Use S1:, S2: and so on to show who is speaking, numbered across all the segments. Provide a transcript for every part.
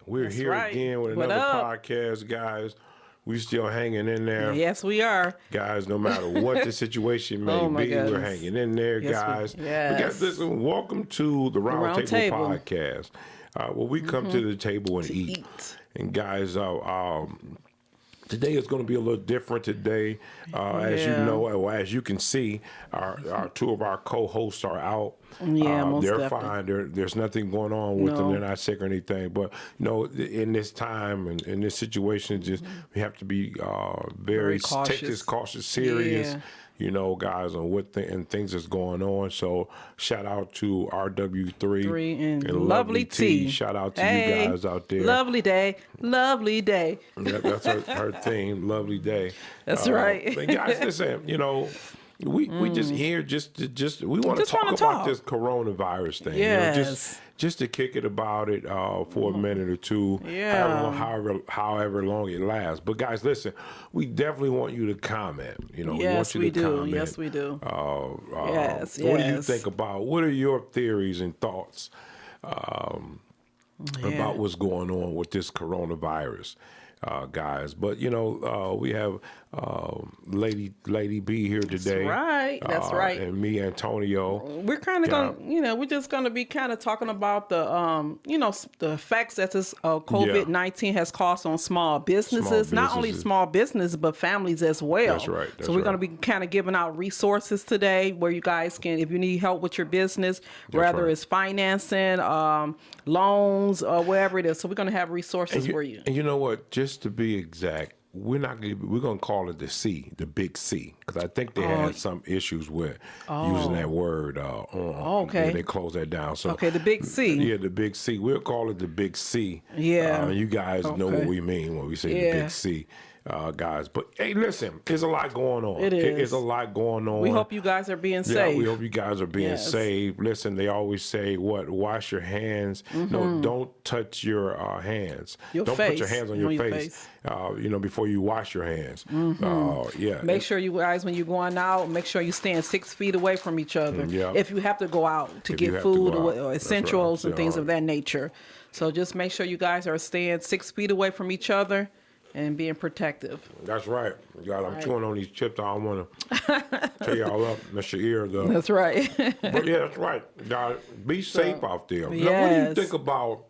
S1: We're
S2: That's
S1: here
S2: right.
S1: again with
S2: What
S1: another
S2: up?
S1: podcast, guys. We still hanging in there.
S2: Yes, we are.
S1: Guys, no matter what the situation may
S2: Oh, my
S1: be, we're
S2: goodness.
S1: hanging in there,
S2: Yes,
S1: guys.
S2: yes.
S1: But guys, listen, welcome to the Round Table Podcast, where we come to the table and eat. And guys, today is going to be a little different today. As you know, or as you can see, our two of our co-hosts are out.
S2: Yeah, most
S1: they're
S2: definitely.
S1: fine. There's nothing going on with them.
S2: No.
S1: They're not sick or anything. But you know, in this time and in this situation, just we have to be very
S2: cautious.
S1: take this cautious, serious.
S2: Yeah.
S1: You know, guys, on what and things that's going on. So shout out to RW3
S2: and Lovely T.
S1: Shout out to
S2: Hey,
S1: you guys out there.
S2: Lovely day. Lovely day.
S1: That's her theme. Lovely day.
S2: That's right.
S1: But guys, listen, you know, we just here just we want to
S2: Just
S1: talk
S2: wanna
S1: about
S2: talk.
S1: this coronavirus thing.
S2: Yes.
S1: You know, just to kick it about it for a minute or two.
S2: Yeah.
S1: However long it lasts. But guys, listen, we definitely want you to comment. You know,
S2: Yes,
S1: we want you to comment.
S2: Yes, we do.
S1: Yes. What do you think about? What are your theories and thoughts about what's going on with this coronavirus, guys? But you know, we have Lady B here today.
S2: That's right.
S1: And me, Antonio.
S2: We're kind of going to, we're just going to be kind of talking about the, the effects that this COVID-19 has caused on small businesses, not only small business, but families as well.
S1: That's right.
S2: So we're going to be kind of giving out resources today where you guys can, if you need help with your business, whether it's financing, loans, or wherever it is. So we're going to have resources for you.
S1: And you know what? Just to be exact, we're gonna call it the big C, because I think they had some issues with using that word. They closed that down. So
S2: the big C.
S1: Yeah, the big C. We'll call it the big C.
S2: Yeah.
S1: You guys know what we mean when we say the big C. Guys, but hey, listen, there's a lot going on.
S2: It is.
S1: It's a lot going on.
S2: We hope you guys are being safe.
S1: Yeah, we hope you guys are being safe. Listen, they always say, wash your hands. No, don't touch your hands. Don't put your hands on your face. Before you wash your hands.
S2: Make sure you guys, when you're going out, make sure you stand 6 feet away from each other. If you have to go out to get food or essentials and things of that nature. So just make sure you guys are staying 6 feet away from each other and being protective.
S1: That's right. God, I'm chewing on these chips. I don't want to tear y'all up, mess your ears up.
S2: That's right.
S1: But yeah, that's right. God, be safe out there. Now, what do you think about,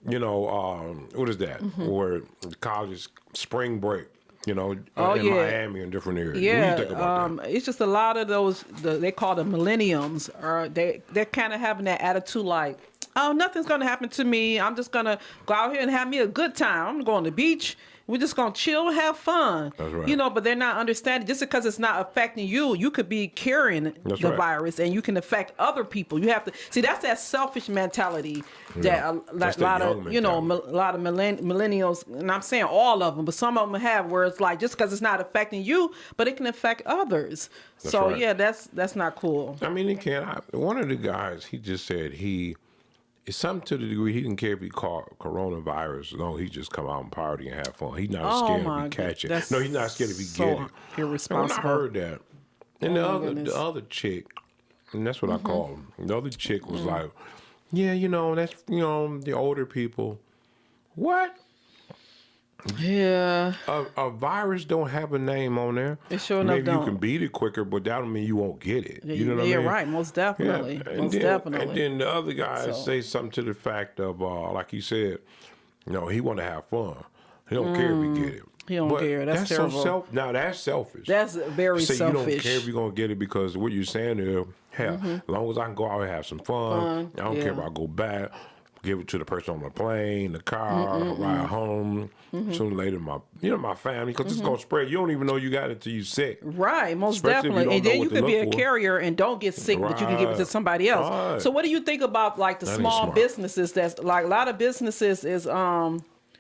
S1: what is that? Where college spring break, in Miami and different areas.
S2: Yeah,
S1: what do you think about that?
S2: It's just a lot of those, they call them millenniums, or they're kind of having that attitude like, oh, nothing's going to happen to me. I'm just going to go out here and have me a good time. I'm going to go on the beach. We're just going to chill, have fun.
S1: That's right.
S2: But they're not understanding. Just because it's not affecting you, you could be carrying the virus and you can affect other people. You have to see, that's that selfish mentality that a lot of millennials, and I'm saying all of them, but some of them have, where it's like, just because it's not affecting you, but it can affect others. That's not cool.
S1: I mean, it can. One of the guys, he just said it's something to the degree he didn't care if he caught coronavirus. No, he just come out and party and have fun. He's not scared if he catch it. No, he's not scared if he get it.
S2: Irresponsible.
S1: And when I heard that, and the other chick, and that's what I call him. The other chick was like, "Yeah, that's the older people." What?
S2: Yeah.
S1: A virus don't have a name on there.
S2: It sure enough
S1: Maybe
S2: don't.
S1: you can beat it quicker, but that don't mean you won't get it. You know what I mean?
S2: You're right. Most definitely.
S1: Yeah.
S2: Most definitely.
S1: And then the other guys say something to the fact of, like he said, he want to have fun. He don't care if he get it.
S2: He don't care. That's terrible.
S1: Now that's selfish.
S2: That's very selfish.
S1: You don't care if you're gonna get it, because what you're saying is, hell, as long as I can go out and have some fun, I don't care if I go back. Give it to the person on the plane, the car, ride home. Sooner or later, my family, because it's gonna spread. You don't even know you got it till you sick.
S2: Right, most definitely. And then you could be a carrier and don't get sick, but you can give it to somebody else. Right. So what do you think about like the small businesses? That's like a lot of businesses is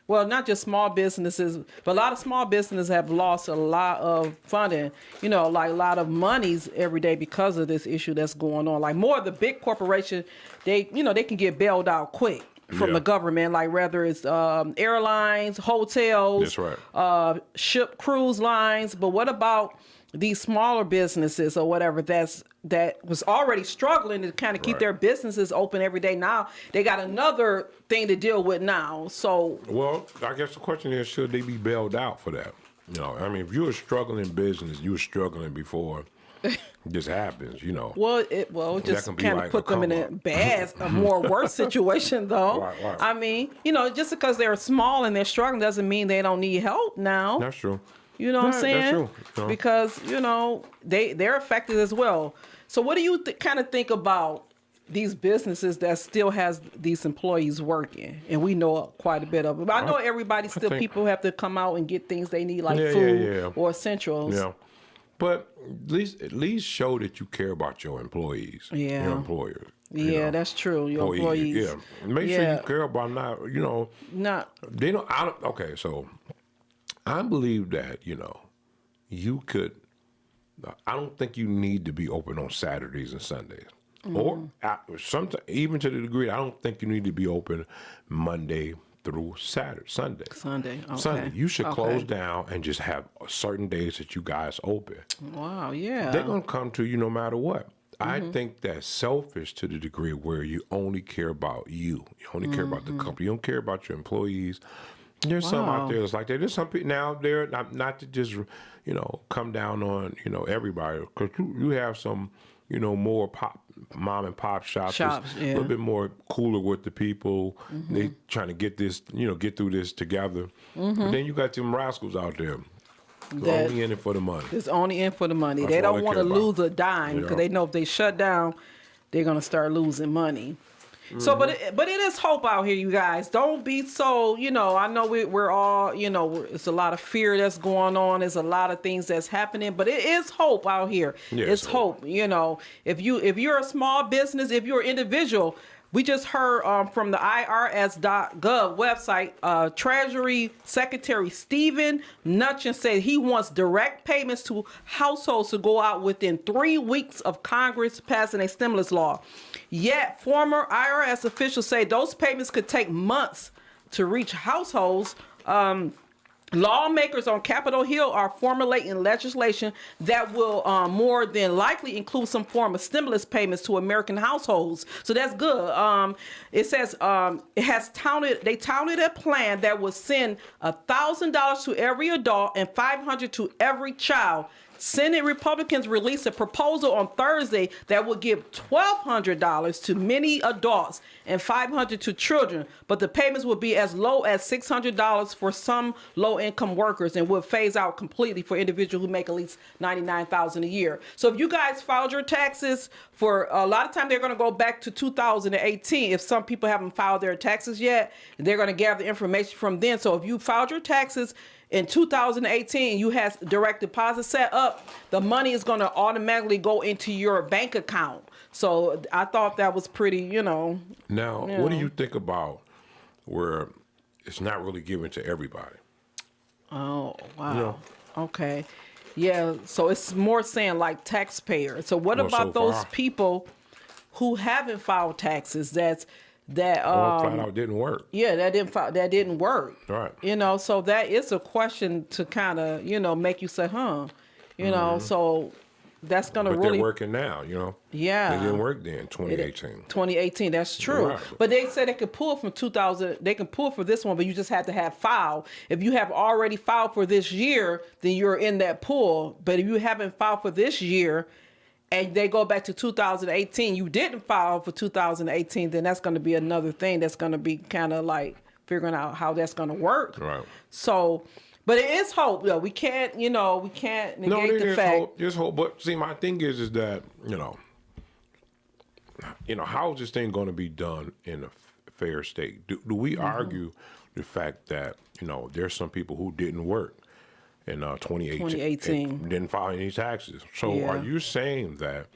S2: well, not just small businesses, but a lot of small businesses have lost a lot of funding, like a lot of monies every day because of this issue that's going on. Like more of the big corporations, they can get bailed out quick from the government, like whether it's airlines, hotels,
S1: that's right.
S2: Ship cruise lines. But what about these smaller businesses or whatever that was already struggling to kind of keep their businesses open every day? Now they got another thing to deal with now. So,
S1: well, I guess the question is, should they be bailed out for that? I mean, if you're a struggling business, you were struggling before this happens,
S2: Well, it just kind of put them in a more worse situation, though.
S1: Right.
S2: I mean, just because they're small and they're struggling doesn't mean they don't need help now.
S1: That's true.
S2: You know what I'm saying?
S1: That's true.
S2: Because, they're affected as well. So what do you kind of think about these businesses that still has these employees working? And we know quite a bit of them. I know people have to come out and get things they need, like food or essentials.
S1: Yeah. But at least show that you care about your employees, your employers.
S2: Yeah, that's true. Your employees.
S1: Yeah. Make sure you care about they don't. Okay, so I believe that, you could, I don't think you need to be open on Saturdays and Sundays. Or sometimes, even to the degree, I don't think you need to be open Monday through Sunday.
S2: Okay.
S1: You should close down and just have certain days that you guys open.
S2: Wow, yeah.
S1: They're going to come to you no matter what. I think that's selfish to the degree where you only care about you. You only care about the company. You don't care about your employees. There's some out there that's like that. There's some people now there, not to just, come down on, everybody. Because you have some, more mom and pop shops a little bit more cooler with the people. They trying to get this, get through this together. But then you got them rascals out there. Only in it for the money.
S2: It's only in for the money. That's they don't want to lose a dime because they know if they shut down, they're going to start losing money. So, but it is hope out here, you guys. Don't be so, I know we're all, it's a lot of fear that's going on. There's a lot of things that's happening, but it is hope out here. Yeah, it's hope. If you're a small business, if you're an individual, we just heard from the IRS.gov website, Treasury Secretary Stephen Mnuchin said he wants direct payments to households to go out within 3 weeks of Congress passing a stimulus law. Yet former IRS officials say those payments could take months to reach households. Lawmakers on Capitol Hill are formulating legislation that will more than likely include some form of stimulus payments to American households. So that's good. It says they touted a plan that would send $1,000 to every adult and $500 to every child. Senate Republicans released a proposal on Thursday that would give $1,200 to many adults and $500 to children, but the payments would be as low as $600 for some low-income workers and would phase out completely for individuals who make at least $99,000 a year. So if you guys filed your taxes for a lot of time, they're going to go back to 2018. If some people haven't filed their taxes yet, they're going to gather information from then. So if you filed your taxes in 2018, you had direct deposit set up, the money is going to automatically go into your bank account. So I thought that was pretty, Now,
S1: what do you think about where it's not really given to everybody?
S2: Oh, wow. Okay. Yeah, so it's more saying like taxpayers. So what about those people who haven't filed taxes that
S1: flat out didn't work.
S2: Yeah, that didn't work.
S1: Right.
S2: So that is a question to kind of, make you say, so that's going to really.
S1: But they're working now,
S2: Yeah.
S1: They didn't work then, 2018.
S2: 2018, that's true.
S1: Right.
S2: But they said they could pull from 2000, they can pull for this one, but you just have to have filed. If you have already filed for this year, then you're in that pool. But if you haven't filed for this year, and they go back to 2018, you didn't file for 2018, then that's going to be another thing that's going to be kind of like figuring out how that's going to work.
S1: Right.
S2: So, but it is hope, though. We can't negate the fact.
S1: There's hope. But see, my thing is that, how is this thing going to be done in a fair state? Do we argue the fact that, there's some people who didn't work in 2018 didn't file any taxes. So are you saying that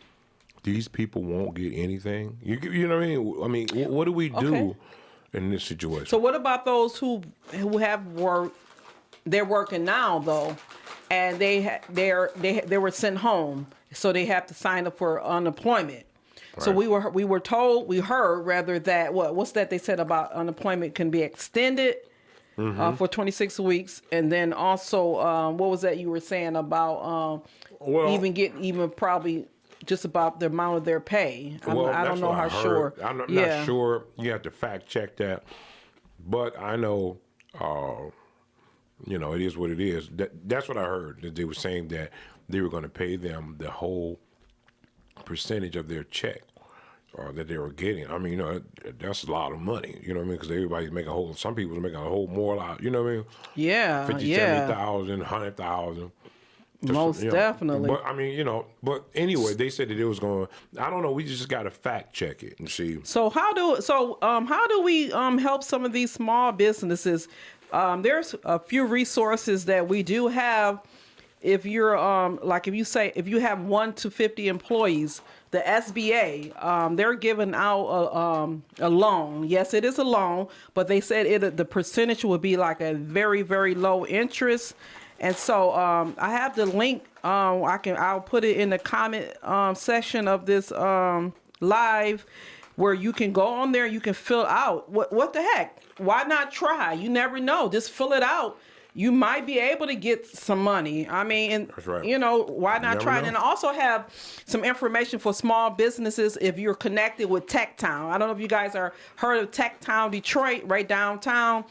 S1: these people won't get anything? You know what I mean? I mean, what do we do in this situation.
S2: So what about those who have worked? They're working now though, and they were sent home, so they have to sign up for unemployment. Right. So we heard rather that what's that they said about unemployment can be extended for 26 weeks, and then also what was that you were saying about even probably just about the amount of their pay. I don't know how sure.
S1: I'm not sure. You have to fact check that, but I know. It is what it is. That's what I heard. That they were saying that they were going to pay them the whole percentage of their check that they were getting. I mean, that's a lot of money. You know what I mean? Because everybody's making some people are making a whole more lot. You know what I mean?
S2: Yeah,
S1: 50, 70,000, 100,000.
S2: Most definitely.
S1: But I mean, but anyway, they said that it was going. I don't know. We just got to fact check it and see.
S2: So how do we help some of these small businesses? There's a few resources that we do have. If you're if you have 1 to 50 employees, the SBA they're giving out a loan. Yes, it is a loan, but they said the percentage would be like a very, very low interest. And so I have the link. I'll put it in the comment section of this live, where you can go on there. You can fill out what the heck. Why not try? You never know. Just fill it out. You might be able to get some money. I mean,
S1: that's right.
S2: Why not try? And I also have some information for small businesses if you're connected with Tech Town. I don't know if you guys are heard of Tech Town Detroit, right downtown.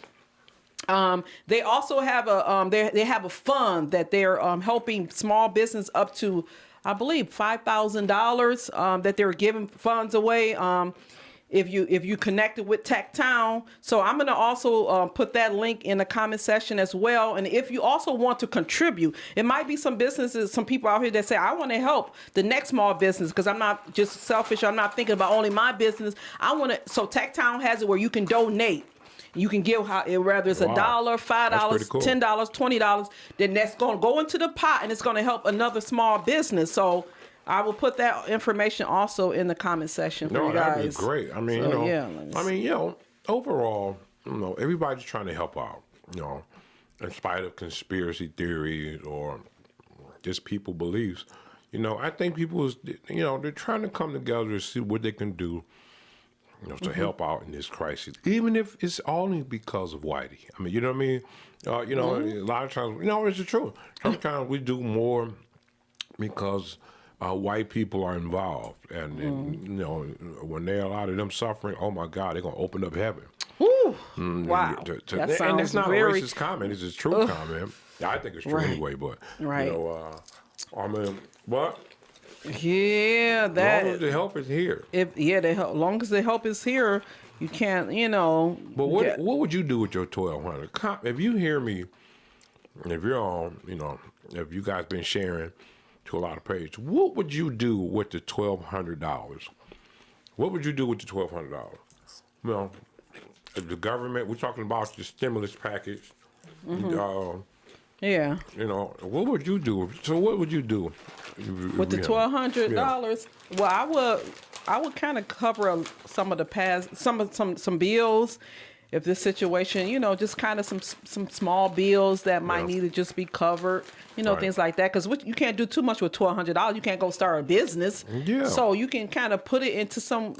S2: They also have they have a fund that they're helping small business up to, I believe, $5,000 that they're giving funds away. If you connected with Tech Town. So I'm going to also put that link in the comment section as well. And if you also want to contribute, it might be some businesses, some people out here that say, I want to help the next small business, because I'm not just selfish. I'm not thinking about only my business. So Tech Town has it where you can donate. You can give whether it's $1, $5, cool. $10, $20, then that's going to go into the pot and it's going to help another small business. So I will put that information also in the comment section for you guys.
S1: That'd be great. I mean, overall, everybody's trying to help out, in spite of conspiracy theories or just people beliefs. I think people, they're trying to come together to see what they can do, to help out in this crisis, even if it's only because of Whitey. I mean, you know what I mean? A lot of times, it's the truth. Sometimes we do more because white people are involved, and when they're a lot of them suffering, oh my God, they're gonna open up heaven.
S2: Wow, that sounds
S1: and it's not a racist comment; it's a true comment. I think it's true anyway, but I mean, what?
S2: Yeah, that.
S1: As long as the help is here.
S2: As long as the help is here, you can't, But
S1: what would you do with your 1,200? If you hear me, if you're on, if you guys been sharing to a lot of pages, what would you do with the $1,200? What would you do with the $1,200? Well, the government, we're talking about the stimulus package.
S2: Yeah.
S1: What would you do? So what would you do
S2: with the $1,200? Yeah. Well, I would kind of cover some of the past, some bills. If this situation, just kind of some small bills that might need to just be covered, things like that. Because you can't do too much with $1,200. You can't go start a business. Yeah. So you can kind of put it into some,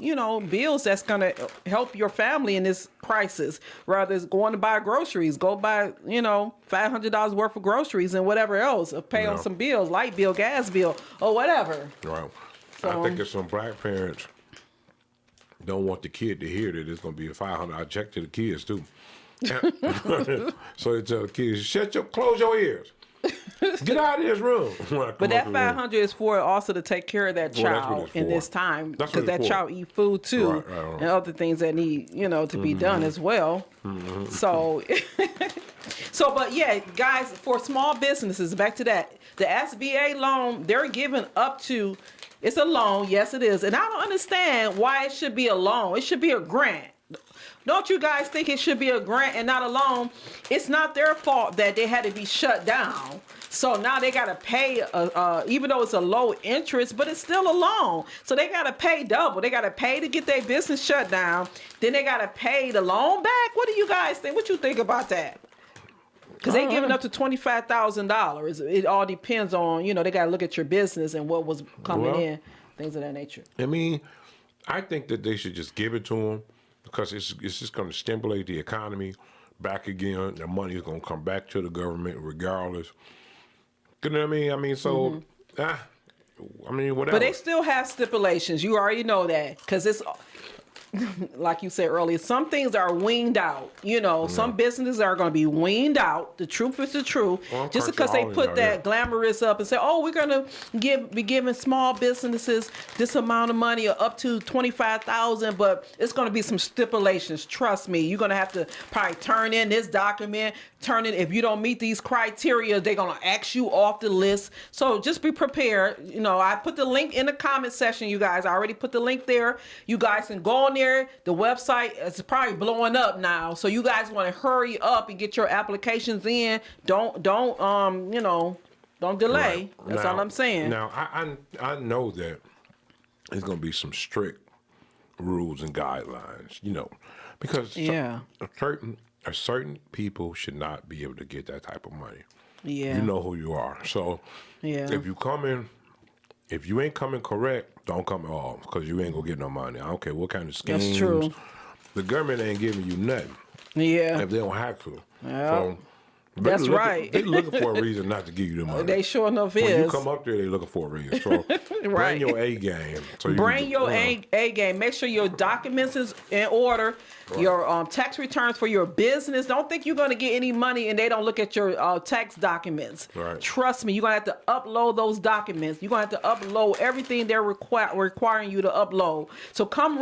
S2: bills that's going to help your family in this crisis. Rather than going to buy groceries, go buy, $500 worth of groceries and whatever else. Or pay on some bills, light bill, gas bill, or whatever.
S1: Right. So, I think if some black parents don't want the kid to hear that it's going to be a $500 check to the kids too. So they tell the kids, close your ears. Get out of this room.
S2: But that $500 is for also to take care of that child in this time, because that child eat food too, and other things that need, to be done as well. So, but yeah, guys, for small businesses, back to that, the SBA loan, they're giving up to. It's a loan, yes it is. And I don't understand why it should be a loan. It should be a grant. Don't you guys think it should be a grant and not a loan? It's not their fault that they had to be shut down. So now they got to pay, even though it's a low interest, but it's still a loan. So they got to pay double. They got to pay to get their business shut down. Then they got to pay the loan back. What do you guys think? What you think about that? Because they giving up to $25,000. It all depends on, you know, they got to look at your business and what was coming in, things of that nature.
S1: I mean, I think that they should just give it to them because it's just going to stimulate the economy back again. The money is going to come back to the government regardless. You know what I mean? I mean, so, I mean, whatever.
S2: But they still have stipulations. You already know that because it's, like you said earlier, some things are weaned out. You know, some businesses are going to be weaned out. The truth is the truth. Well, just because they put that glamorous up and say, oh, we're going to be giving small businesses this amount of money or up to $25,000, but it's going to be some stipulations. Trust me, you're going to have to probably turn in this document, turn in. If you don't meet these criteria, they're going to ask you off the list. So just be prepared. You know, I put the link in the comment section, you guys. I already put the link there. You guys can go on there. The website is probably blowing up now, so you guys want to hurry up and get your applications in. Don't you know, don't delay. Right. That's all I'm saying.
S1: Now I know that there's going to be some strict rules and guidelines, you know, because certain people should not be able to get that type of money. Yeah, you know who you are. So if you ain't coming correct, don't come at all because you ain't gonna get no money. I don't care what kind of schemes.
S2: That's true.
S1: The government ain't giving you nothing.
S2: Yeah.
S1: If they don't have to.
S2: Yeah. So that's right.
S1: They looking for a reason not to give you the money.
S2: They sure enough is.
S1: When you come up there, they looking for a reason. So bring your A game. So
S2: bring your A game. Make sure your documents is in order. Right. Your tax returns for your business. Don't think you're going to get any money and they don't look at your tax documents. Right. Trust me, you're going to have to upload those documents. You're going to have to upload everything they're requiring you to upload. So come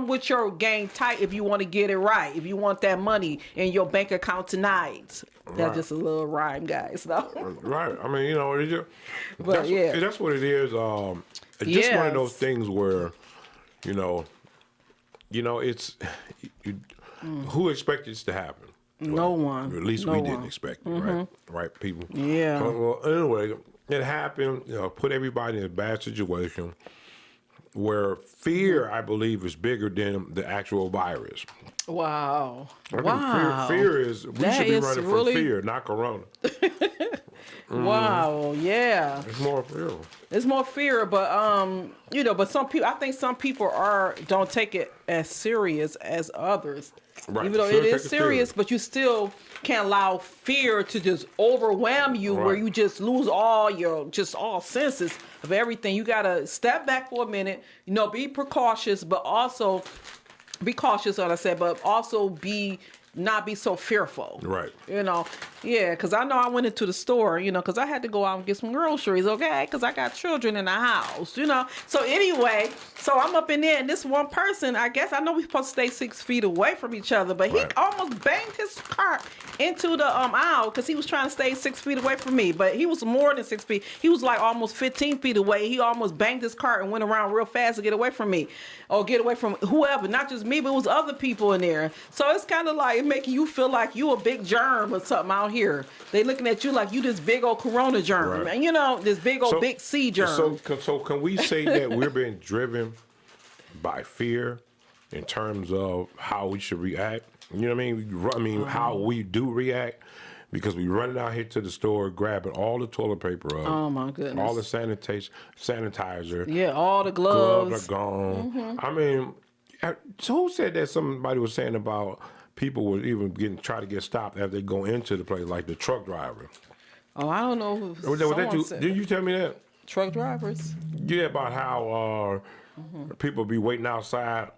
S2: with your game tight if you want to get it right. If you want that money in your bank account tonight. That's just a little rhyme, guys. No?
S1: Right. I mean, you know, that's what it is. It's just one of those things where, you know, it's who expected this to happen?
S2: No one.
S1: At least we didn't expect it, right? Right, people.
S2: Yeah.
S1: Well, anyway, it happened. You know, put everybody in a bad situation where fear, I believe, is bigger than the actual virus.
S2: Wow.
S1: Fear is, we should be running from fear, not corona.
S2: Wow, yeah.
S1: It's more fear.
S2: It's more fear, but you know, but I think some people don't take it as serious as others. Right. Even though it is serious, but you still can't allow fear to just overwhelm you where you just lose all senses of everything. You gotta step back for a minute, you know, be precautious, but also be cautious, what I said, but also not be so fearful. Right. You know, because I know I went into the store, you know, because I had to go out and get some groceries, okay, because I got children in the house, you know. So anyway, I'm up in there, and this one person, I guess, I know we're supposed to stay 6 feet away from each other, but he almost banged his cart into the aisle because he was trying to stay 6 feet away from me, but he was more than 6 feet. He was like almost 15 feet away. He almost banged his cart and went around real fast to get away from me, or get away from whoever, not just me, but it was other people in there. So it's kind of like making you feel like you a big germ or something out here. They looking at you like you this big old corona germ, and you know, this big old big C germ.
S1: So can we say that we're being driven by fear in terms of how we should react? You know what I mean? How we do react, because we running out here to the store, grabbing all the toilet paper up.
S2: Oh my goodness!
S1: All the sanitizer.
S2: Yeah, all the gloves.
S1: Gloves are gone. I mean, so who said that? Somebody was saying about people were even try to get stopped after they go into the place, like the truck driver.
S2: Oh, I don't know.
S1: Did you tell me that?
S2: Truck drivers?
S1: Yeah, about how people be waiting outside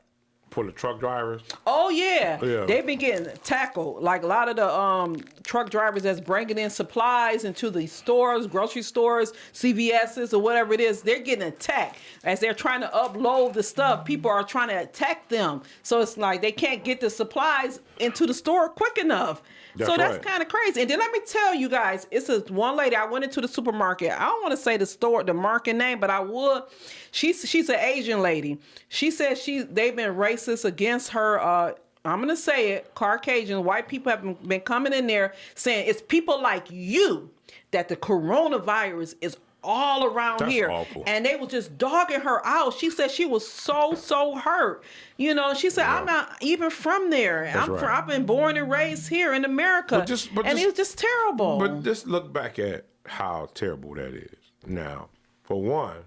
S1: for the truck drivers.
S2: Oh yeah. They've been getting tackled. Like a lot of the truck drivers that's bringing in supplies into the stores, grocery stores, CVS's or whatever it is, they're getting attacked as they're trying to upload the stuff. People are trying to attack them, so it's like they can't get the supplies into the store quick enough. That's kind of crazy. And then let me tell you guys, it's one lady. I went into the supermarket. I don't want to say the market name, but I would. She's an Asian lady. She said they've been racist against her I'm going to say it, Caucasian, white people have been coming in there saying it's people like you that the coronavirus is all around
S1: That's
S2: here.
S1: Awful.
S2: And they were just dogging her out. She said she was so hurt. You know, she said, I'm not even from there. I've been born and raised here in America. And it's just terrible.
S1: But just look back at how terrible that is. Now, for one,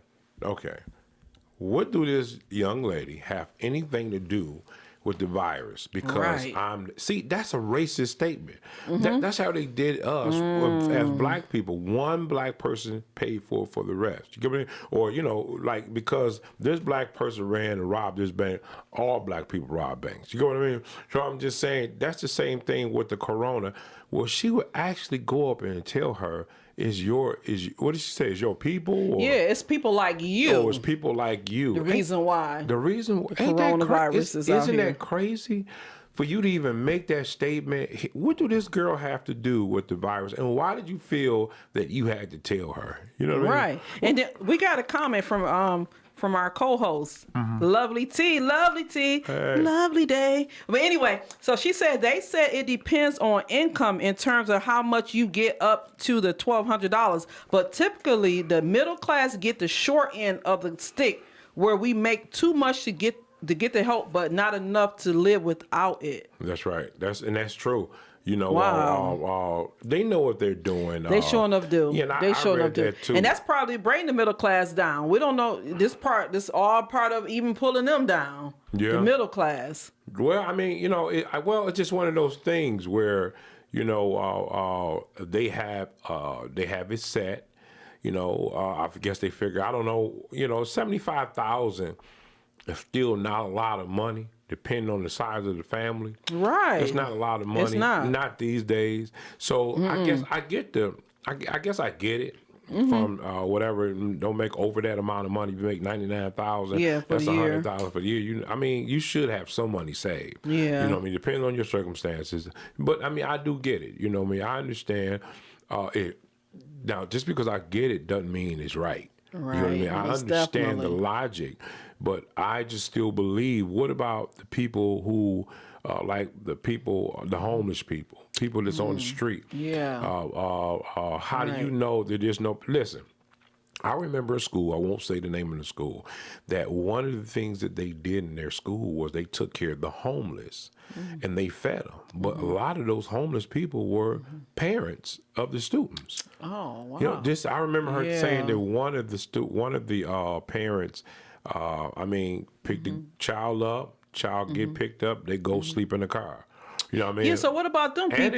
S1: okay, what do this young lady have anything to do with the virus? Because that's a racist statement. That's how they did us as black people. One black person paid for the rest. You get me? Or, you know, like, because this black person ran and robbed this bank, all black people rob banks. You get what I mean? So I'm just saying that's the same thing with the corona. Well, she would actually go up and tell her, what did she say? Is your people? Or,
S2: yeah, it's people like you.
S1: Oh, it's people like you.
S2: The reason why.
S1: The reason
S2: the coronavirus is out
S1: Isn't
S2: here.
S1: that crazy? For you to even make that statement, what do this girl have to do with the virus? And why did you feel that you had to tell her? You know what I mean? Right.
S2: And then we got a comment from our co-host, Lovely T, hey. Lovely day. But anyway, so she said they said it depends on income in terms of how much you get up to the $1,200, but typically the middle class get the short end of the stick, where we make too much to get the help, but not enough to live without it.
S1: That's right. That's true. You know, they know what they're doing.
S2: They sure enough do.
S1: Yeah,
S2: they sure enough do.
S1: That too.
S2: And that's probably bringing the middle class down. We don't know this all part of even pulling them down. Yeah. The middle class.
S1: Well, I mean, you know, it's just one of those things where, you know, they have it set. You know, I guess they figure, I don't know, you know, 75,000 is still not a lot of money, depending on the size of the family.
S2: Right.
S1: It's not a lot of money.
S2: It's
S1: not these days. So I guess I get it. From whatever, don't make over that amount of money. You make $99,000. That's $100,000 for the year. I mean, you should have some money saved.
S2: Yeah.
S1: You know what I mean? Depending on your circumstances. But I mean, I do get it. You know what I mean? I understand it. Now, just because I get it doesn't mean it's right.
S2: Right.
S1: You know what I mean? I understand the logic, but I just still believe. What about the people who, like the homeless people that's on the street?
S2: Yeah.
S1: How do you know that there's no? Listen, I remember a school. I won't say the name of the school. That one of the things that they did in their school was they took care of the homeless, and they fed them. But a lot of those homeless people were parents of the students.
S2: Oh wow!
S1: You know, I remember her saying that one of the parents, picked the child up. Child get picked up. They go sleep in the car. You know what I mean?
S2: Yeah, so what about them people?
S1: And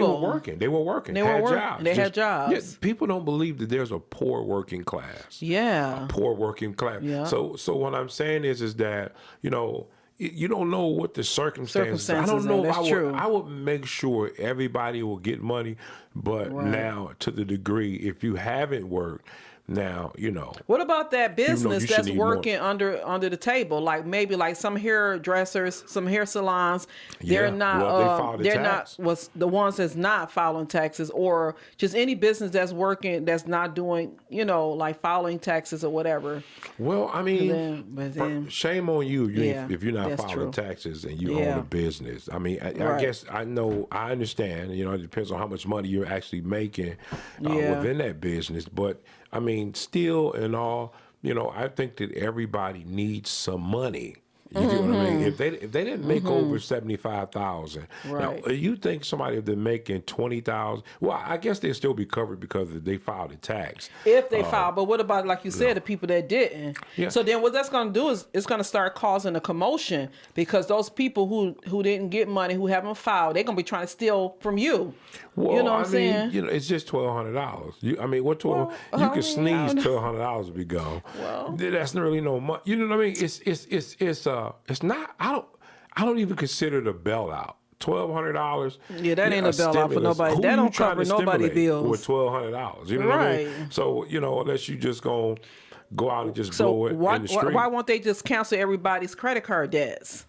S1: they were working. They had jobs.
S2: They had jobs.
S1: Yeah, people don't believe that there's a poor working class.
S2: Yeah.
S1: A poor working class.
S2: Yeah.
S1: So what I'm saying is that, you know, you don't know what the circumstances are. I don't know. I would make sure everybody will get money, but now to the degree, if you haven't worked, now, you know.
S2: What about that business that's working under the table? Like maybe like some hairdressers, some hair salons. They're not. They're not the ones that's not filing taxes, or just any business that's working that's not doing, you know, like filing taxes or whatever.
S1: Well, I mean, shame on you if you're not filing taxes and you own a business. I mean, I guess I understand. You know, it depends on how much money you're actually making within that business, but. I mean, still and all, you know, I think that everybody needs some money. You get what I mean? If they didn't make over 75,000, now you think somebody if they're making 20,000, well, I guess they'd still be covered because they filed a tax.
S2: If they filed, but what about, like you said, the people that didn't? Yeah. So then what that's going to do is it's going to start causing a commotion, because those people who didn't get money, who haven't filed, they're going to be trying to steal from you.
S1: Well,
S2: you know what I'm saying?
S1: You know, it's just $1,200. I mean, what $1,200? You can sneeze $1,200 to be gone. Well, that's not really no money. You know what I mean? It's not. I don't even consider the bailout. $1,200.
S2: Yeah, that ain't a bailout for nobody. That don't cover nobody's bills
S1: with $1,200. You know what I mean? So you know, unless you just go out and just blow it in the street.
S2: Why won't they just cancel everybody's credit card debts?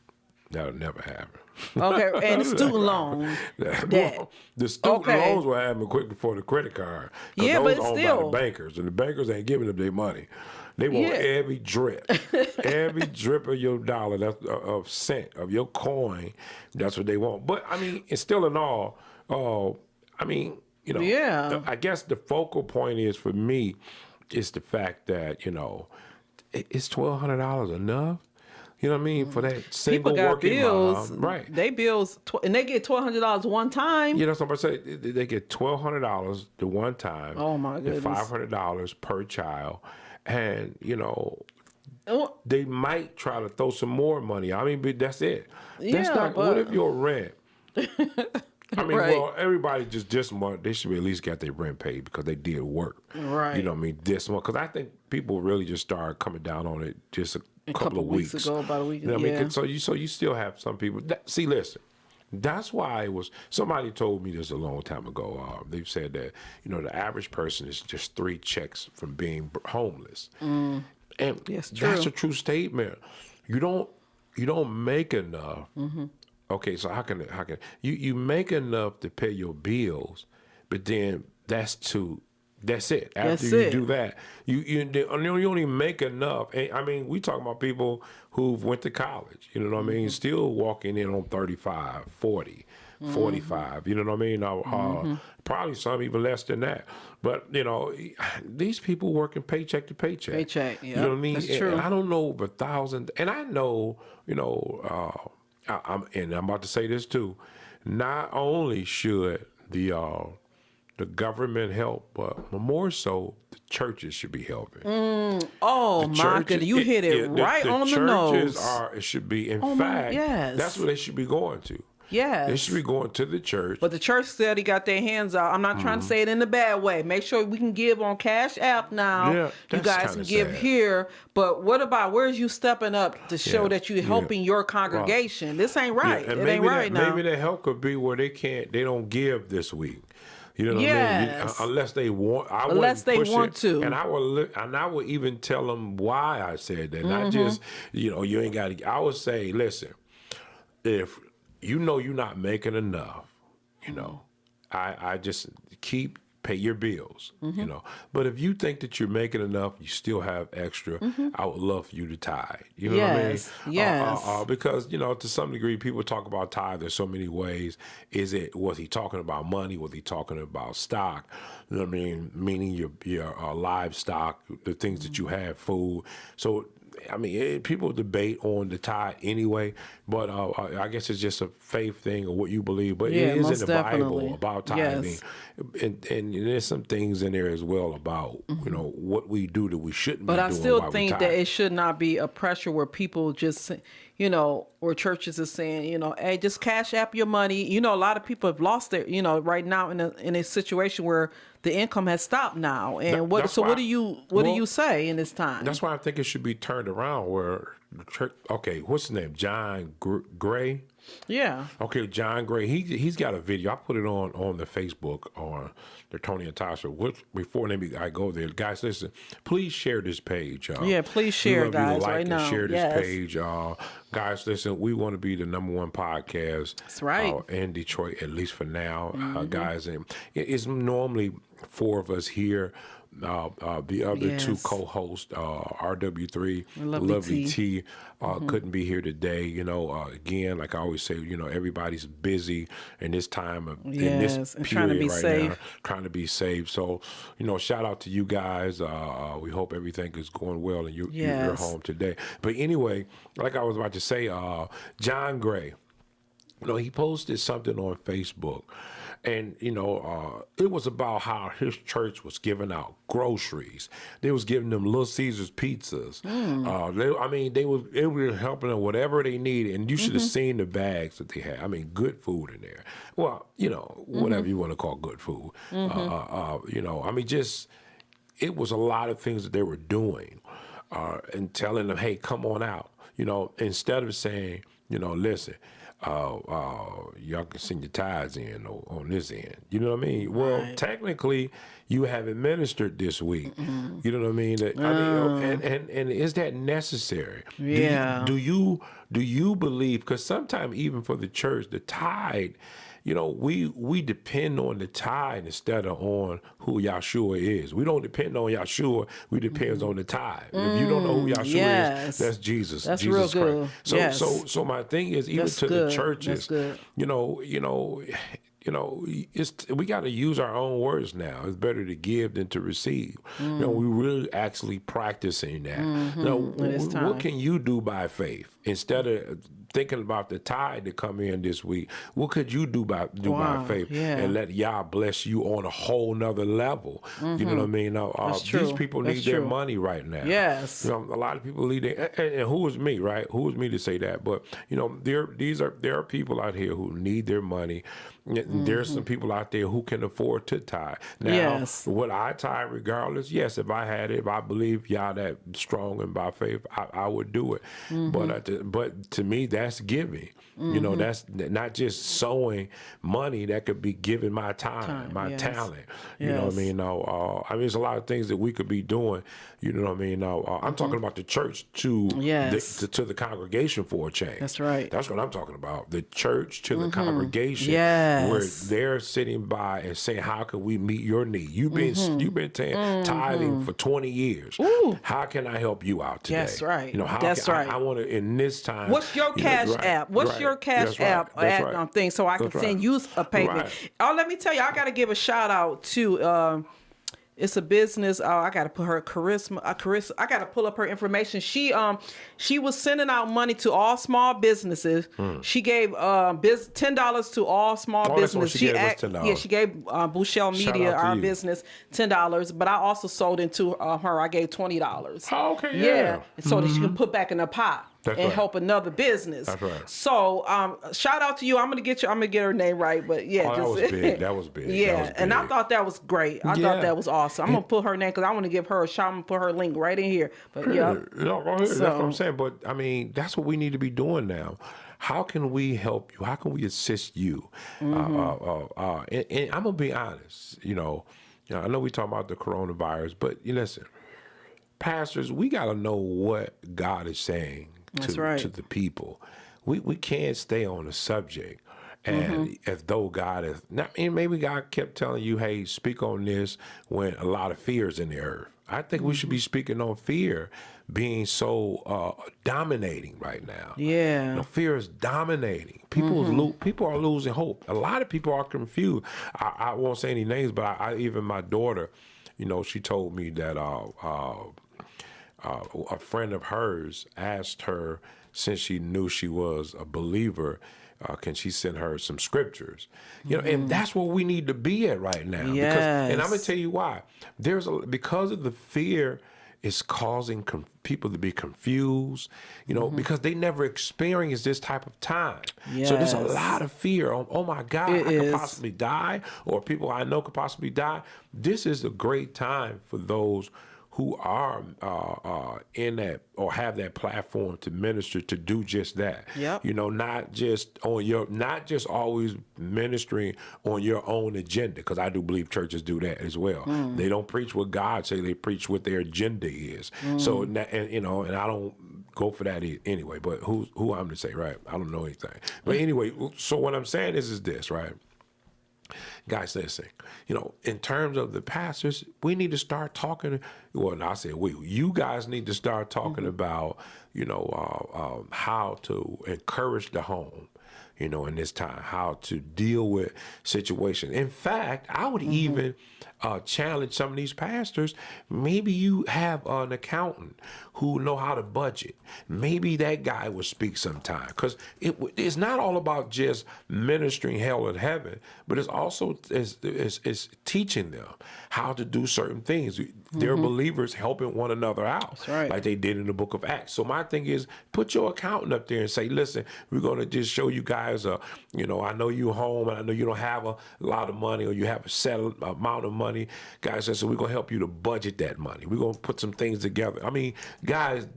S1: That'll never happen.
S2: Okay, and the student loan debt.
S1: Well, the student loans will happen quick before the credit card.
S2: Yeah,
S1: those
S2: but
S1: owned
S2: still
S1: by the bankers, and the bankers ain't giving them their money. They want every drip, every drip of your dollar, that's of cent of your coin. That's what they want. But I mean, it's still in all. I mean, you know, I guess the focal point is for me is the fact that, you know, it's $1,200 enough. You know what I mean? For that single
S2: people got
S1: working
S2: bills,
S1: mom, right?
S2: They bills, and they get $1,200 one time.
S1: You know, somebody say they get $1,200 the one time.
S2: Oh my goodness!
S1: $500 per child, and you know, they might try to throw some more money. I mean, but that's it. That's not. But what if your rent? I mean, well, everybody just this month, they should at least get their rent paid because they did work.
S2: Right.
S1: You know what I mean? This month, because I think people really just started coming down on it just a couple of weeks
S2: ago, about a week
S1: ago. You know what I mean? So you still have some people. See, listen, that's why it was. Somebody told me this a long time ago. They said that, you know, the average person is just 3 checks from being homeless, and that's a true statement. You don't make enough. Okay, so how can you make enough to pay your bills, but then that's it. After you do that, you only make enough. And, I mean, we talking about people who've went to college, you know what I mean, still walking in on 35, 40, 45, you know what I mean? Probably some even less than that. But, you know, these people working paycheck to paycheck.
S2: Paycheck,
S1: you know what I mean?
S2: That's true.
S1: And I don't know over thousands, and I know, you know, I'm about to say this too. Not only should the government help, but more so the churches should be helping.
S2: Oh my goodness, you hit it right on the nose.
S1: It should be. In fact, that's what they should be going to.
S2: Yes.
S1: They should be going to the church.
S2: But the church said he got their hands out. I'm not trying to say it in a bad way. Make sure we can give on Cash App now.
S1: Yeah,
S2: you guys can give here. But what about, where's you stepping up to show that you're helping your congregation? Well, this ain't right.
S1: And
S2: it ain't right now.
S1: Maybe the help could be where they don't give this week. You know what I mean? Unless they want.
S2: Unless they want to.
S1: And I will even tell them why I said that. Not just, you know, you ain't got to. I would say, listen, if you know you're not making enough, you know, I just pay your bills, you know. But if you think that you're making enough, you still have extra, I would love for you to tithe. You know what I mean?
S2: Yes.
S1: Because, you know, to some degree, people talk about tithe in so many ways. Was he talking about money? Was he talking about stock? You know what I mean? Meaning your livestock, the things that you have, food. So, I mean, people debate on the tithe anyway, but I guess it's just a faith thing or what you believe. But it is in the Bible about tithing, and there's some things in there as well about you know what we do that we shouldn't.
S2: But
S1: be
S2: I
S1: doing
S2: still
S1: while
S2: think that it should not be a pressure where people just, you know, or churches are saying, you know, hey, just Cash App your money. You know, a lot of people have lost their, you know, right now in a situation where the income has stopped now. And what do you say in this time?
S1: That's why I think it should be turned around where the church. Okay, what's his name? John Gray.
S2: Yeah.
S1: Okay, John Gray. He's got a video. I put it on the Facebook on the Tony and Tasha. Before I go there, guys, listen. Please share this page.
S2: Yeah, please share, guys, right now.
S1: Share this page, guys. Listen, we want to be the #1 podcast.
S2: That's right.
S1: In Detroit, at least for now, guys. And it's normally 4 of us here. The other 2 co-hosts, RW3, Lovely T, couldn't be here today. You know, again, like I always say, you know, everybody's busy in this time of in this period
S2: trying to be safe.
S1: now, trying to be safe. So, you know, shout out to you guys. We hope everything is going well and you're home today. But anyway, like I was about to say, John Gray, you know, he posted something on Facebook. And, you know, it was about how his church was giving out groceries. They was giving them Little Caesars pizzas. They were helping them whatever they needed. And you should have seen the bags that they had. I mean, good food in there. Well, you know, whatever you want to call good food. You know, I mean, just, it was a lot of things that they were doing and telling them, hey, come on out. You know, instead of saying, you know, listen, y'all can send your tithes in on this end. You know what I mean? Well, technically, you have administered this week. You know what I mean? And is that necessary?
S2: Yeah.
S1: Do you do you believe, because sometimes even for the church, the tithe, you know, we depend on the tithe instead of on who Yahshua is. We don't depend on Yahshua. We depend on the tithe. If you don't know who Yahshua is, that's Jesus.
S2: That's
S1: Jesus
S2: real good.
S1: Christ. So,
S2: yes.
S1: so my thing is, even
S2: that's
S1: to
S2: good.
S1: the churches, you know, we got to use our own words now. It's better to give than to receive. You know, we really actually practicing that. Now, what can you do by faith instead of thinking about the tithe to come in this week? What could you do by faith and let Yah bless you on a whole nother level? You know what I mean? These people need their money right now.
S2: Yes.
S1: You know, a lot of people need it. And who is me, right? Who is me to say that? But you know, there are people out here who need their money. There's some people out there who can afford to tithe. Now, would I tithe regardless? Yes, if I had it, if I believe Yah that strong and by faith, I would do it. But to me, that's giving. You know, that's not just sowing money. That could be giving my time, my talent. You know what I mean? I mean, there's a lot of things that we could be doing. You know what I mean? I'm talking about the church to the congregation for a change.
S2: That's right.
S1: That's what I'm talking about. The church to the congregation, where they're sitting by and saying, "How can we meet your need? You've been tithing for 20 years.
S2: Ooh.
S1: How can I help you out today?"
S2: That's right.
S1: You know, I want to in this time.
S2: What's your cash app? What's your cash app thing so I can send you a payment? Oh, let me tell you, I got to give a shout out to. It's a business. I got to put her charisma. I got to pull up her information. She was sending out money to all small businesses. She gave $10 to all small businesses.
S1: She gave us $10.
S2: Yeah, she gave Bouchelle Media, our business, $10. But I also sold into her. I gave $20.
S1: Oh, okay, yeah.
S2: So that she can put back in the pot. And help another business.
S1: That's right.
S2: So, shout out to you. I'm gonna get her name right, but yeah,
S1: that was big. That was big.
S2: Yeah,
S1: that was big.
S2: And I thought that was great. I thought that was awesome. I'm gonna put her name because I want to give her a shout. I'm gonna put her link right in here. But
S1: that's what I'm saying. But I mean, that's what we need to be doing now. How can we help you? How can we assist you? And I'm gonna be honest. You know, I know we talk about the coronavirus, but listen, pastors, we gotta know what God is saying to the people. We can't stay on the subject and as though God is not. I mean, maybe God kept telling you, "Hey, speak on this," when a lot of fear is in the earth. I think we should be speaking on fear being so dominating right now.
S2: Yeah,
S1: you know, fear is dominating. People are losing hope. A lot of people are confused. I won't say any names, but even my daughter, you know, she told me that a friend of hers asked her, since she knew she was a believer, can she send her some scriptures? You know, and that's where we need to be at right now.
S2: Yes.
S1: And I'm gonna tell you why. Because of the fear, it's causing people to be confused. You know, because they never experienced this type of time.
S2: Yes.
S1: So there's a lot of fear. Oh my God, I could possibly die, or people I know could possibly die. This is a great time for those who are in that or have that platform to minister, to do just that.
S2: Yep.
S1: You know, not just always ministering on your own agenda, because I do believe churches do that as well. They don't preach what God say; they preach what their agenda is. So, and I don't go for that anyway. But who I'm to say, right? I don't know anything. But anyway, so what I'm saying is this, right? Guys, listen, you know, in terms of the pastors, we need to start talking. Well, I said you guys need to start talking about, you know, how to encourage the home, you know, in this time, how to deal with situations. In fact, I would even challenge some of these pastors. Maybe you have an accountant who know how to budget. Maybe that guy will speak sometime, because it's not all about just ministering hell and heaven, but it's also it's teaching them how to do certain things. They're believers helping one another out.
S2: That's right.
S1: Like they did in the book of Acts. So my thing is, put your accountant up there and say, listen, we're going to just show you guys, you know, I know you're home and I know you don't have a lot of money, or you have a set amount of money. Guys said, so we're going to help you to budget that money. We're going to put some things together. I mean, guys,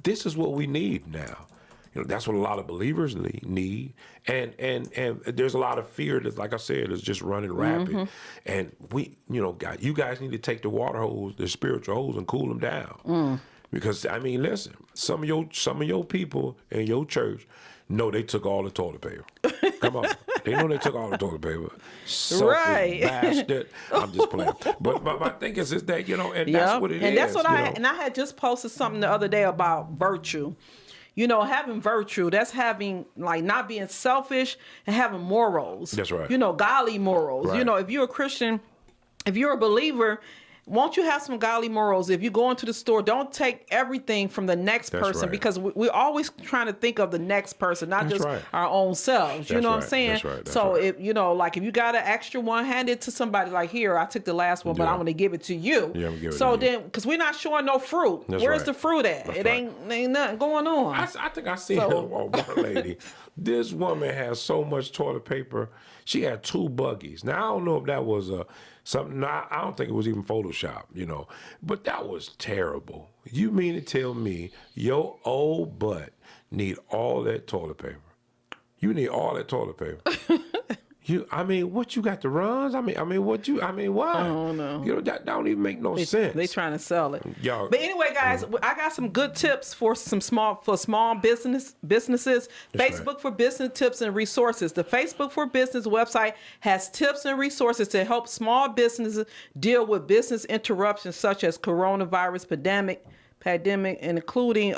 S1: this is what we need now. You know, that's what a lot of believers need. And there's a lot of fear that, like I said, is just running rapid. And you guys need to take the water hose, the spiritual hose, and cool them down. Because I mean, listen, some of your people in your church know they took all the toilet paper. Come on, they know they took all the toilet paper. Selfish bastard. I'm just playing. But my thing is that, you know, and that's what it is.
S2: And that's what I had just posted something the other day about virtue. You know, having virtue, that's having, like, not being selfish and having morals.
S1: That's right.
S2: You know, godly morals. Right. You know, if you're a Christian, if you're a believer, won't you have some godly morals? If you go into the store, don't take everything from the next person, because we're always trying to think of the next person, not just our own selves. You know what I'm saying?
S1: That's right.
S2: So if, you know, like if you got an extra one, hand it to somebody. Like, here, I took the last one, but I'm going to give it to you.
S1: Yeah, I'm give it
S2: so
S1: to you.
S2: Then, because we're not showing no fruit. Where's the fruit at? It ain't nothing going on.
S1: I think I seen one lady. This woman has so much toilet paper. She had 2 buggies. Now, I don't know if that was something. I don't think it was even Photoshop, you know. But that was terrible. You mean to tell me your old butt need all that toilet paper? You need all that toilet paper. I mean, what you got the runs? I mean, what? I don't know. You know, that don't even make no sense.
S2: They trying to sell it.
S1: Y'all,
S2: but anyway, guys, I got some good tips for small businesses. Facebook for Business tips and resources. The Facebook for Business website has tips and resources to help small businesses deal with business interruptions such as coronavirus pandemic, and including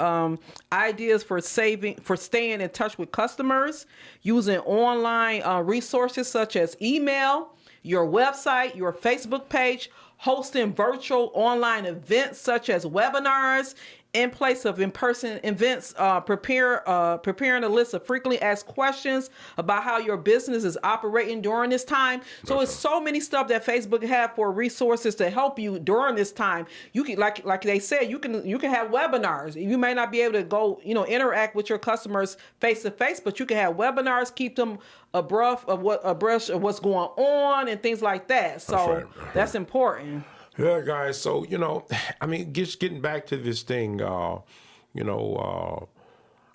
S2: ideas for staying in touch with customers, using online resources such as email, your website, your Facebook page, hosting virtual online events such as webinars in place of in-person events, preparing a list of frequently asked questions about how your business is operating during this time. So it's so many stuff that Facebook have for resources to help you during this time. You can, like they said, you can have webinars. You may not be able to go, you know, interact with your customers face to face, but you can have webinars, keep them abreast of what's going on and things like that. So that's important.
S1: Yeah, guys. So, you know, I mean, just getting back to this thing, you know,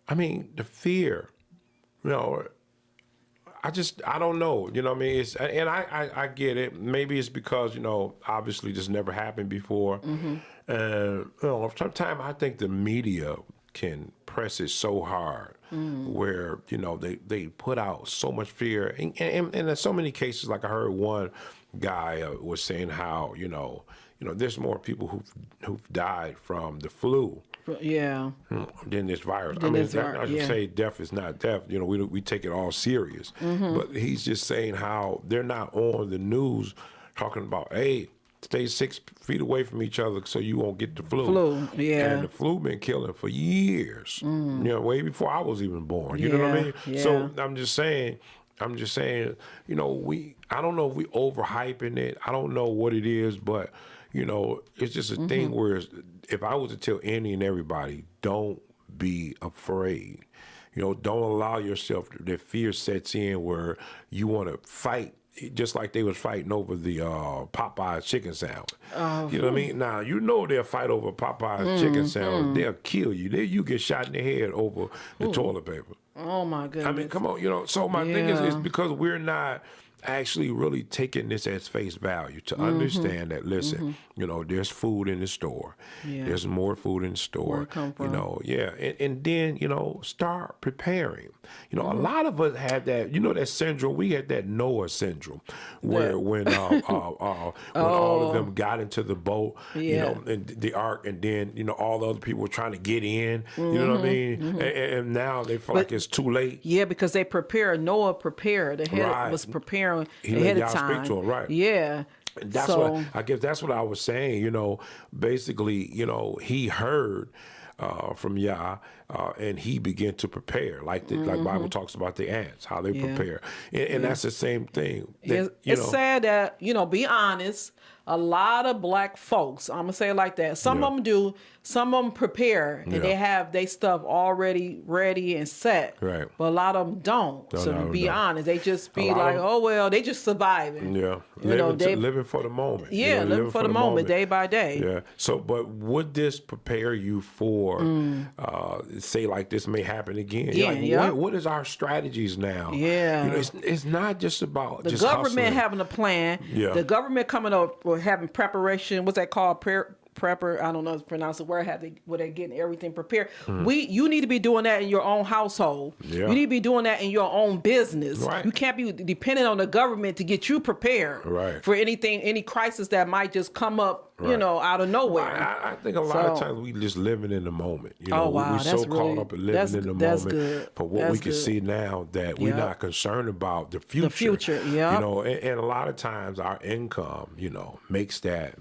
S1: I mean, the fear, you know, I don't know, you know what I mean? And I get it. Maybe it's because, you know, obviously this never happened before. And, you know, sometimes I think the media can press it so hard where, you know, they put out so much fear. And in so many cases, like I heard one guy was saying how, you know, there's more people who've died from the flu.
S2: Yeah.
S1: Than this virus. I mean, I should say death is not death. You know, we take it all serious. But he's just saying how they're not on the news talking about, hey, stay 6 feet away from each other so you won't get the flu.
S2: Yeah.
S1: And the flu been killing for years. You know, way before I was even born. You know what I mean?
S2: Yeah.
S1: So I'm just saying, you know, I don't know if we overhyping it. I don't know what it is, but, you know, it's just a thing where if I was to tell any and everybody, don't be afraid. You know, don't allow yourself, that fear sets in where you want to fight, just like they was fighting over the Popeye chicken sandwich. You know what I mean? Now, you know they'll fight over Popeye's chicken sandwich. They'll kill you. You get shot in the head over the toilet paper.
S2: Oh, my goodness.
S1: I mean, come on, you know. So my thing is because we're not actually really taking this as face value to understand that, listen, you know, there's food in the store. There's more food in the store. You know, and then, you know, start preparing. You know, a lot of us had that, you know, that syndrome. We had that Noah syndrome where when all of them got into the boat, you know, and the ark, and then, you know, all the other people were trying to get in, you know what I mean? And now they feel like it's too late.
S2: Yeah, because they prepared. Noah prepared. The head was preparing ahead of time.
S1: Speak to him, right?
S2: Yeah.
S1: And that's what I guess that's what I was saying, you know, basically, you know, he heard from Yah, and he began to prepare, like Bible talks about the ants, how they prepare, and that's the same thing. That,
S2: it's sad that, you know, be honest, a lot of black folks, I'm gonna say it like that. Some of them do, some of them prepare, and they have their stuff already ready and set. Right. But a lot of them don't. So to be honest, they just be like, oh well, they just surviving.
S1: Yeah. Living for the moment.
S2: Yeah, living for the moment, day by day.
S1: Yeah. So, but would this prepare you for, say, like this may happen again?
S2: Yeah.
S1: What is our strategies now?
S2: Yeah.
S1: You know, it's not just about
S2: the
S1: just
S2: government
S1: hustling.
S2: having a plan. Yeah. The government coming up with having preparation. What's that called? prepper. I don't know how to pronounce the word. Where they're getting everything prepared. You need to be doing that in your own household.
S1: Yeah.
S2: You need to be doing that in your own business.
S1: Right.
S2: You can't be dependent on the government to get you prepared for any crisis that might just come up. You know, out of nowhere.
S1: I think a lot of times we just living in the moment. You know, we're so caught up in living in the moment for what we can see now that we're not concerned about the future.
S2: The future, yeah.
S1: You know, and a lot of times our income, you know, makes the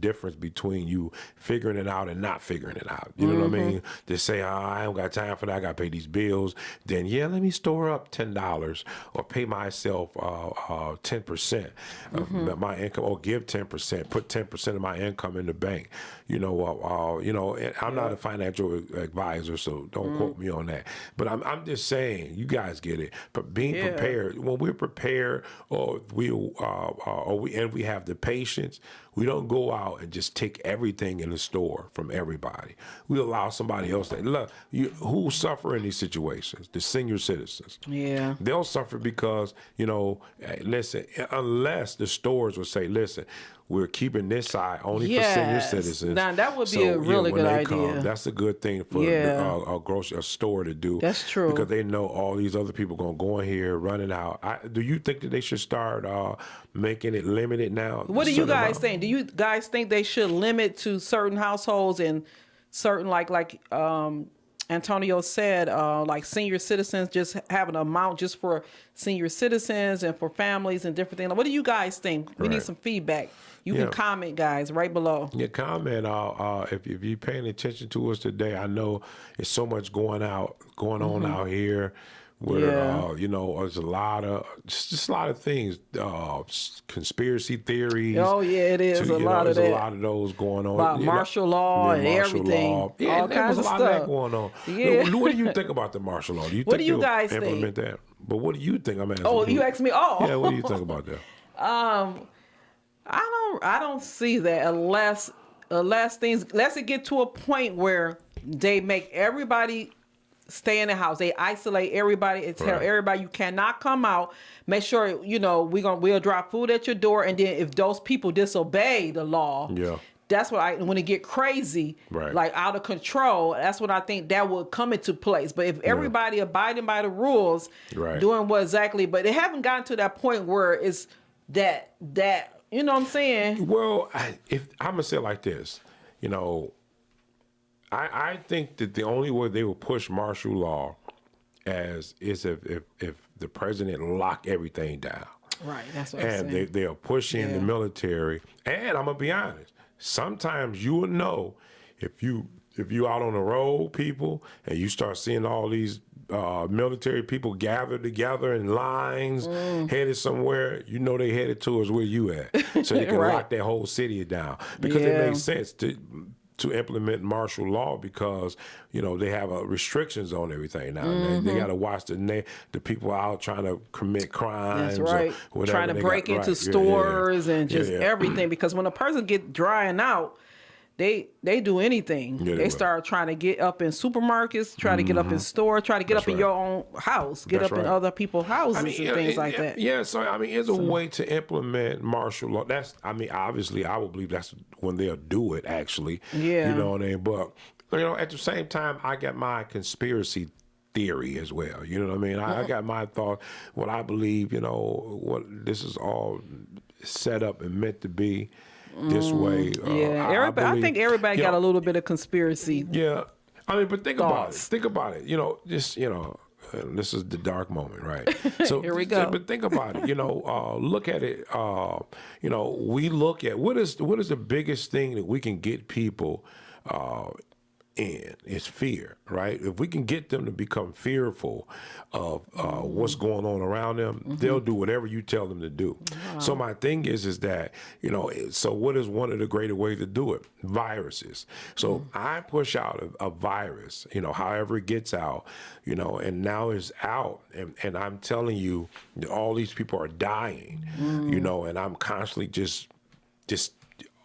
S1: difference between you figuring it out and not figuring it out. You know what I mean? They say, I don't got time for that. I got to pay these bills. Then let me store up $10 or pay myself 10% of my income, or give 10%, put 10% of my income in the bank. You know, and I'm not a financial advisor, so don't quote me on that. But I'm just saying, you guys get it. But being prepared, when we're prepared, or we have the patience, we don't go out and just take everything in the store from everybody. We allow somebody else to look. Who suffer in these situations? The senior citizens.
S2: Yeah,
S1: they'll suffer because, you know, listen, unless the stores will say, listen, we're keeping this side only for senior citizens.
S2: Now, that would be a really good idea.
S1: That's a good thing for a store to do.
S2: That's true.
S1: Because they know all these other people going to go in here, running out. Do you think that they should start making it limited now?
S2: What do you guys think? Do you guys think they should limit to certain households and certain, like Antonio said, like senior citizens, just have an amount just for senior citizens and for families and different things? What do you guys think? We need some feedback. You can comment, guys, right below.
S1: Yeah, comment. If you're paying attention to us today, I know there's so much going on out here. Where you know, there's a lot of things, conspiracy theories.
S2: Oh yeah, it is a lot of that.
S1: There's a lot of those going on
S2: about martial law and everything. All kinds of stuff.
S1: Of that going on. Yeah. What do you think about the martial law? What do you guys implement that? But what do you think? I'm asking.
S2: Oh, you asked me. Oh,
S1: yeah. What do you think about that?
S2: I don't see that unless it get to a point where they make everybody stay in the house. They isolate everybody and tell everybody you cannot come out. Make sure, you know, we'll drop food at your door, and then if those people disobey the law, that's what when it get crazy, like out of control, that's what I think that would come into place. But if everybody abiding by the rules, doing what exactly, but they haven't gotten to that point where it's that you know what I'm saying?
S1: Well, if I'm gonna say it like this, you know, I think that the only way they will push martial law is if the president lock everything down.
S2: Right, that's what I'm saying.
S1: And they are pushing the military. And I'm gonna be honest, sometimes you will know if you out on the road, people, and you start seeing all these military people gathered together in lines, headed somewhere, you know they headed towards where you at, so they can lock that whole city down, because it makes sense to implement martial law, because you know they have restrictions on everything now. They got to watch the people out trying to commit crimes.
S2: That's right.
S1: Or whatever.
S2: Trying to break into stores and just everything, because when a person get drying out, they do anything. They start trying to get up in supermarkets, try to get up in stores, try to get up in your own house, get up in other people's houses and things like that.
S1: Yeah, so I mean, it's a way to implement martial law. Obviously, I would believe that's when they'll do it, actually.
S2: Yeah.
S1: You know what I mean? But, you know, at the same time, I got my conspiracy theory as well. You know what I mean? I got my thought, what I believe, you know, what this is all set up and meant to be. This way,
S2: I think everybody got a little bit of conspiracy.
S1: Yeah, I mean, but think about it. Think about it. You know, just this is the dark moment, right? So
S2: here we go.
S1: But think about it. You know, look at it. You know, we look at what is the biggest thing that we can get people in is fear, right? If we can get them to become fearful of what's going on around them, they'll do whatever you tell them to do. Wow. So my thing is that, you know, so what is one of the greater ways to do it? Viruses. So I push out a virus, you know, however it gets out, you know, and now it's out. And I'm telling you, all these people are dying, you know, and I'm constantly just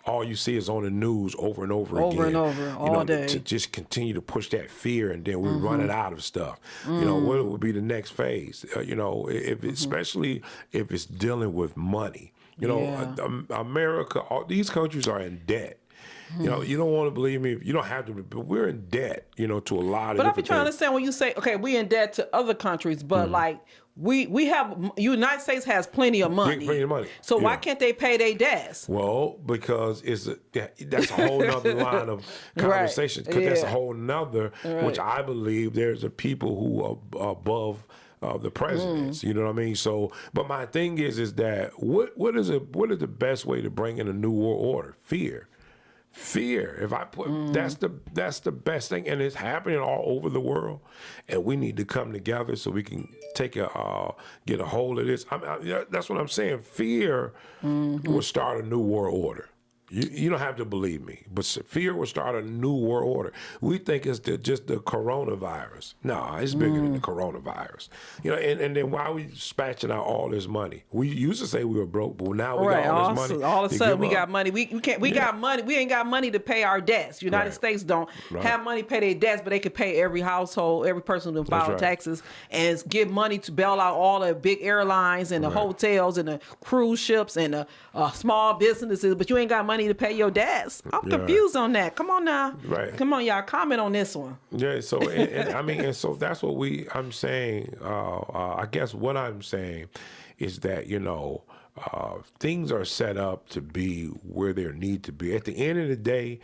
S1: all you see is on the news over and over again. All day. To just continue to push that fear, and then we're running out of stuff. You know, what would be the next phase? You know, especially if it's dealing with money. You know, America, these countries are in debt. You know, you don't want to believe me. You don't have to, but we're in debt, you know, to a lot of
S2: But
S1: different
S2: I'm trying to understand when you say, okay, we in debt to other countries, but like we have, United States has plenty of money.
S1: Plenty of money.
S2: So why can't they pay their debts?
S1: Well, because that's a whole nother line of conversation. Because that's a whole nother, which I believe there's a people who are above the presidents. You know what I mean? So, but my thing is that what is the best way to bring in a new world order? Fear. If I put that's the best thing, and it's happening all over the world, and we need to come together so we can get a hold of this. That's what I'm saying. Fear will start a new world order. You don't have to believe me, but fear will start a new world order. We think it's just the coronavirus. No, it's bigger than the coronavirus. You know, and then why are we dispatching out all this money? We used to say we were broke, but now we got all this money.
S2: All of a sudden, we got money. We got money. We ain't got money to pay our debts. United States don't have money to pay their debts, but they could pay every household, every person who filed taxes, and give money to bail out all the big airlines and the hotels and the cruise ships and the small businesses. But you ain't got money to pay your debts. I'm confused on that. Come on now. Come on, y'all. Comment on this one.
S1: Yeah. So and so that's what I'm saying. I guess what I'm saying is that, you know, things are set up to be where they need to be. At the end of the day,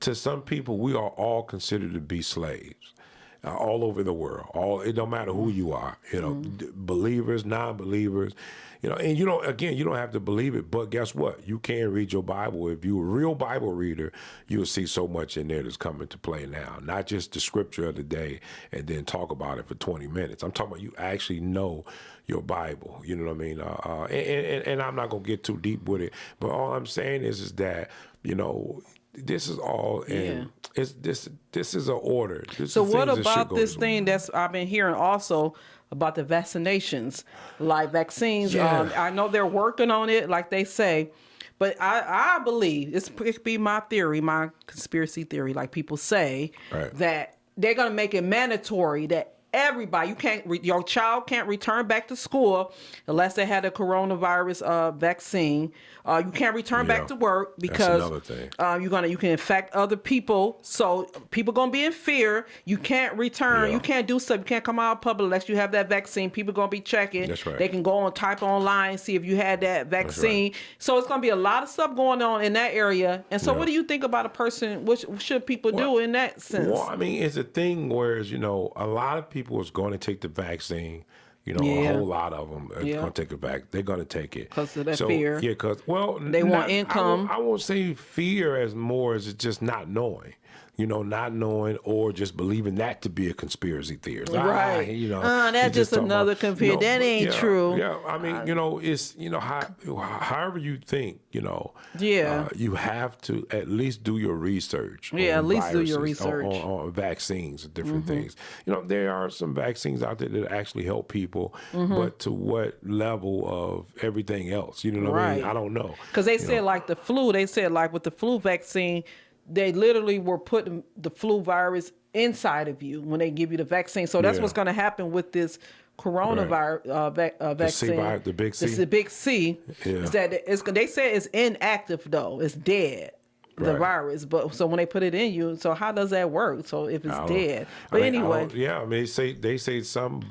S1: to some people, we are all considered to be slaves. All over the world, it don't matter who you are, you know, believers, non-believers, you know, and you don't have to believe it, but guess what? You can read your Bible. If you're a real Bible reader, you'll see so much in there that's coming to play now, not just the scripture of the day and then talk about it for 20 minutes. I'm talking about you actually know your Bible, you know what I mean? And I'm not going to get too deep with it, but all I'm saying is that, you know, this is all in. This is an order.
S2: So what about this thing that's I've been hearing also about the vaccinations, like vaccines? I know they're working on it, like they say, but I believe it could be my theory, my conspiracy theory, like people say that they're gonna make it mandatory that everybody, your child can't return back to school unless they had a coronavirus vaccine. You can't return back to work because you can infect other people. So people gonna be in fear. You can't return. You can't do stuff. You can't come out in public unless you have that vaccine. People gonna be checking.
S1: That's right.
S2: They can go on, type online, see if you had that vaccine. So it's gonna be a lot of stuff going on in that area. And so what do you think about a person? What should people do in that sense?
S1: Well, I mean, it's a thing where, you know, a lot of people is going to take the vaccine. You know, a whole lot of them are going to take it back. They're going to take it.
S2: Because of that fear.
S1: Yeah, because, well,
S2: they want income.
S1: I won't say fear as more as it's just not knowing. You know, not knowing or just believing that to be a conspiracy theory.
S2: Right.
S1: You know,
S2: that's just another conspiracy. That ain't true.
S1: Yeah, I mean, you know, it's, you know, however you think, you know, you have to at least do your research.
S2: Yeah, at least do your research.
S1: On vaccines and different things. You know, there are some vaccines out there that actually help people, but to what level of everything else? You know what I mean? I don't know.
S2: Because they said, like the flu, they said, like with the flu vaccine, they literally were putting the flu virus inside of you when they give you the vaccine. So that's what's going to happen with this coronavirus vaccine.
S1: The big C.
S2: The big C. Is that they say it's inactive though. It's dead. The virus, but so when they put it in you, so how does that work? So if it's dead, but anyway,
S1: I mean, they say some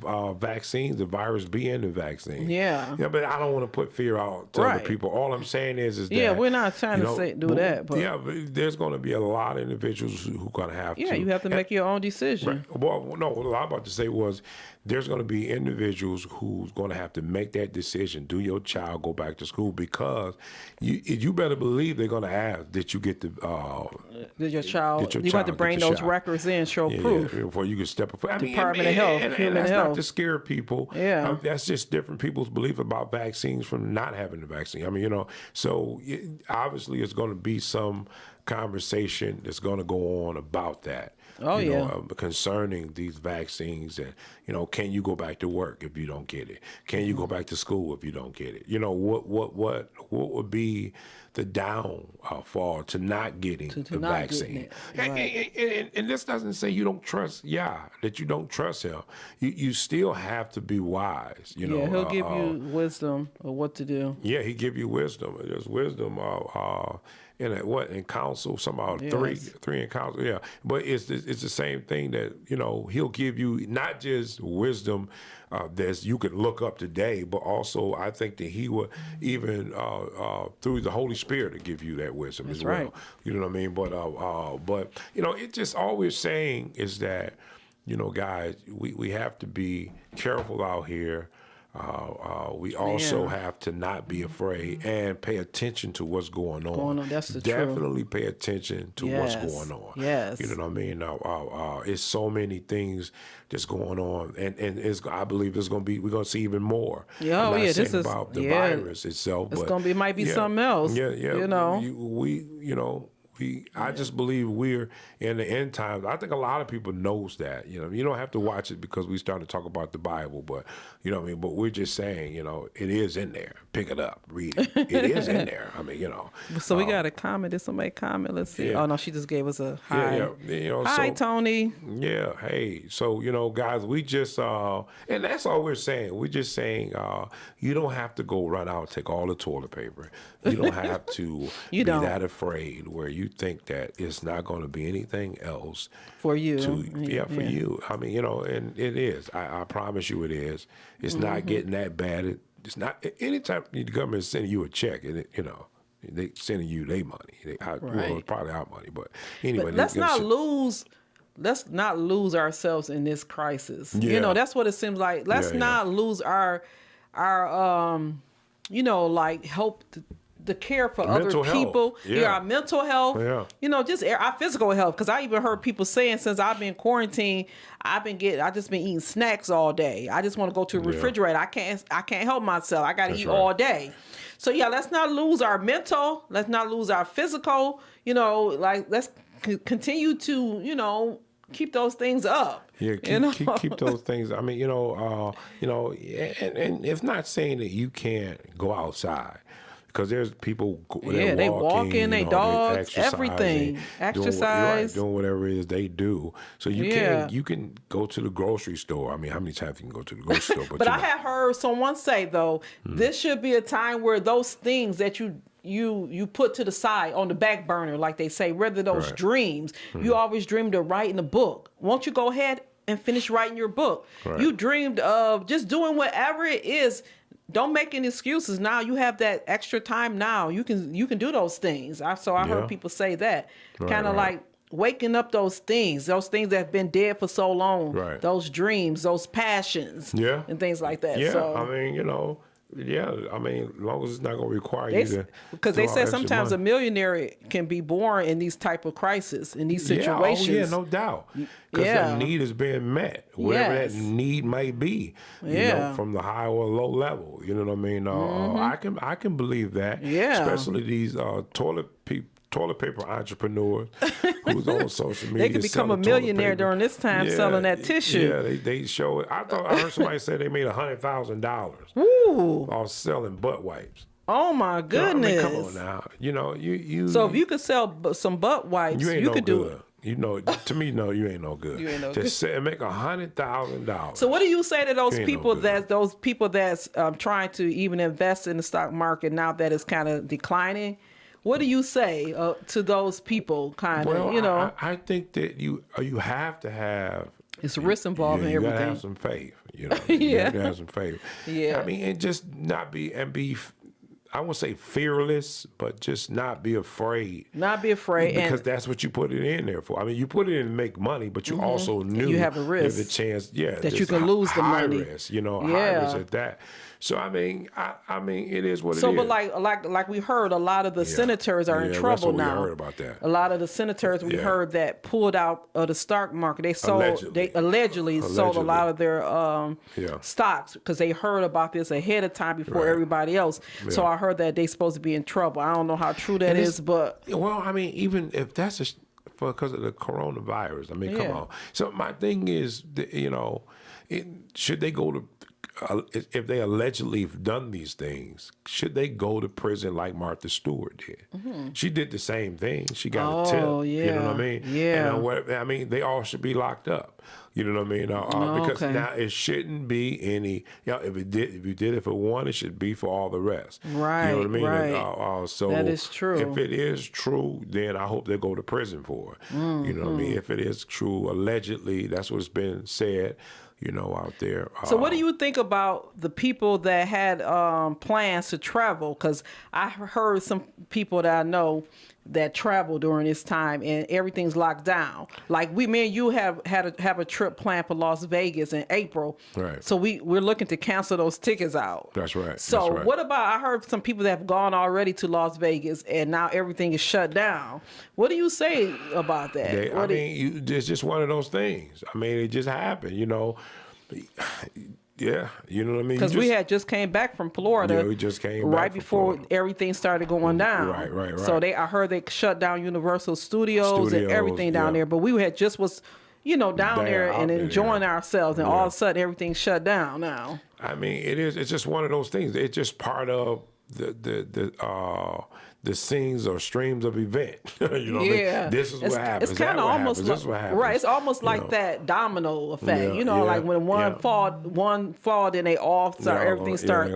S1: vaccines, the virus be in the vaccine.
S2: Yeah,
S1: but I don't want to put fear out to other people. All I'm saying is that
S2: we're not trying to do that. But
S1: but there's going to be a lot of individuals who are going to have to.
S2: You have to make your own decision.
S1: Right. Well, no, what I'm about to say was there's going to be individuals who's going to have to make that decision. Do your child go back to school? Because you better believe they're going to ask that you get the
S2: your child. You have to bring those records in, show proof
S1: before you can step up.
S2: Department of Health,
S1: and that's not to scare people.
S2: Yeah,
S1: that's just different people's belief about vaccines from not having the vaccine. I mean, you know, so obviously it's going to be some conversation that's going to go on about that. concerning these vaccines, and can you go back to work if you don't get it? Can you go back to school if you don't get it? What would be the downfall to not getting the vaccine? Right. And this doesn't say you don't trust that you don't trust him. You still have to be wise.
S2: He'll give you wisdom of what to do.
S1: Yeah, he give you wisdom. There's wisdom in counsel, somehow three in counsel. Yeah, but it's the same thing that he'll give you not just wisdom that you could look up today, but also I think that he would even through the Holy Spirit to give you that wisdom as well. Right. You know what I mean? But it's just always saying is that guys, we have to be careful out here. We also have to not be afraid and pay attention to what's going on.
S2: That's the
S1: Definitely pay attention to what's going on.
S2: Yes.
S1: You know what I mean? It's so many things that's going on, and I believe we're going to see even more.
S2: This is
S1: about the virus itself.
S2: It's going to be might be something else.
S1: I just believe we're in the end times. I think a lot of people knows that. You don't have to watch it because we started to talk about the Bible, but you know what I mean. But we're just saying, it is in there. Pick it up, read it. It is in there. I mean,
S2: So we got a comment. Did somebody comment? Let's see. Yeah. Oh no, she just gave us a hi. Hi, Tony.
S1: Yeah. Hey. So guys, we just and that's all we're saying. We're just saying you don't have to go run out and take all the toilet paper. You don't have to be that afraid where you think that it's not going to be anything else
S2: for you.
S1: For you. I mean, and it is. I promise you, it is. It's not getting that bad. It's not. Anytime the government is sending you a check, and they sending you their money. Well, it's probably our money, but anyway.
S2: But let's not lose ourselves in this crisis.
S1: Yeah.
S2: That's what it seems like. Let's not lose our help. The care for other people, our mental health, just our physical health. Because I even heard people saying since I've been quarantined, I just been eating snacks all day. I just want to go to a refrigerator. I can't help myself. I got to eat all day. So let's not lose our mental. Let's not lose our physical. Let's continue to keep those things up.
S1: Yeah, keep those things. I mean, and it's not saying that you can't go outside. Because there's people
S2: they walking, they dogs, everything, exercise,
S1: doing whatever it is they do. So you can go to the grocery store. I mean, how many times you can go to the grocery store?
S2: But I had heard someone say though, this should be a time where those things that you put to the side on the back burner, like they say, whether those dreams, you always dreamed of writing a book. Won't you go ahead and finish writing your book? Right. You dreamed of just doing whatever it is. Don't make any excuses. Now you have that extra time. Now you can do those things. I heard people say that, kind of like waking up those things that have been dead for so long. Right. Those dreams, those passions, and things like that.
S1: Yeah,
S2: so,
S1: I mean, I mean, as long as it's not going to require you to.
S2: Because they said sometimes a millionaire can be born in these type of crises, in these situations.
S1: No doubt. Because that need is being met, whatever that need may be. From the high or low level. You know what I mean? I can believe that.
S2: Yeah.
S1: Especially these toilet paper entrepreneurs who's on social media.
S2: They could become a millionaire during this time selling that tissue.
S1: Yeah, they show it. I heard somebody say they made $100,000 off selling butt wipes.
S2: Oh my goodness!
S1: Come on now. You.
S2: So if you could sell some butt wipes, you could do it.
S1: To me, no, you ain't no good.
S2: You ain't no
S1: good. Just make $100,000.
S2: So what do you say to those people that's trying to even invest in the stock market now that it's kind of declining? What do you say to those people?
S1: I think that you have to have.
S2: It's risk involved in everything.
S1: You gotta have some faith. You have to have some faith.
S2: Yeah.
S1: I mean, and just not be I won't say fearless, but just not be afraid.
S2: Not be afraid.
S1: Because that's what you put it in there for. I mean, you put it in to make money, but you also knew
S2: you have a risk.
S1: There's a chance,
S2: that you can lose the money.
S1: High risk, high risk at that. So I mean, it is what it is.
S2: So, but like we heard, a lot of the senators are in trouble now.
S1: We heard about that.
S2: A lot of the senators we heard that pulled out of the stock market. They sold. They allegedly sold a lot of their stocks because they heard about this ahead of time before everybody else. Yeah. So I heard that they supposed to be in trouble. I don't know how true that is, but
S1: I mean, even if that's because of the coronavirus. I mean, come on. So my thing is, should they go to, if they allegedly have done these things, should they go to prison like Martha Stewart did? She did the same thing. She got a tip. You know what I mean?
S2: Yeah.
S1: And they all should be locked up. You know what I mean? Because now it shouldn't be any. If you did it for one, it should be for all the rest.
S2: Right.
S1: You know what I mean?
S2: Right.
S1: So
S2: that is true.
S1: If it is true, then I hope they go to prison for it. You know what I mean? If it is true, allegedly, that's what's been said. Out there.
S2: So what do you think about the people that had plans to travel? Because I heard some people that I know that travel during this time and everything's locked down. Like me and you have a trip planned for Las Vegas in April.
S1: Right.
S2: So we're looking to cancel those tickets out.
S1: That's right.
S2: So
S1: That's right.
S2: what about, I heard some people that have gone already to Las Vegas and now everything is shut down. What do you say about that?
S1: It's just one of those things. I mean, it just happened, Yeah, you know what I mean?
S2: Because we had just came back from Florida.
S1: Yeah, we just came back
S2: right before everything started going down.
S1: Right.
S2: So I heard they shut down Universal Studios and everything down there. But we had just was, down there and enjoying ourselves, and all of a sudden everything shut down now.
S1: I mean, it's just one of those things. It's just part of the scenes or streams of event. You know what I mean? This is what happens.
S2: It's kind of almost
S1: this is what happens.
S2: Right. It's almost like that domino effect. Like when one fall, then they all start, everything start.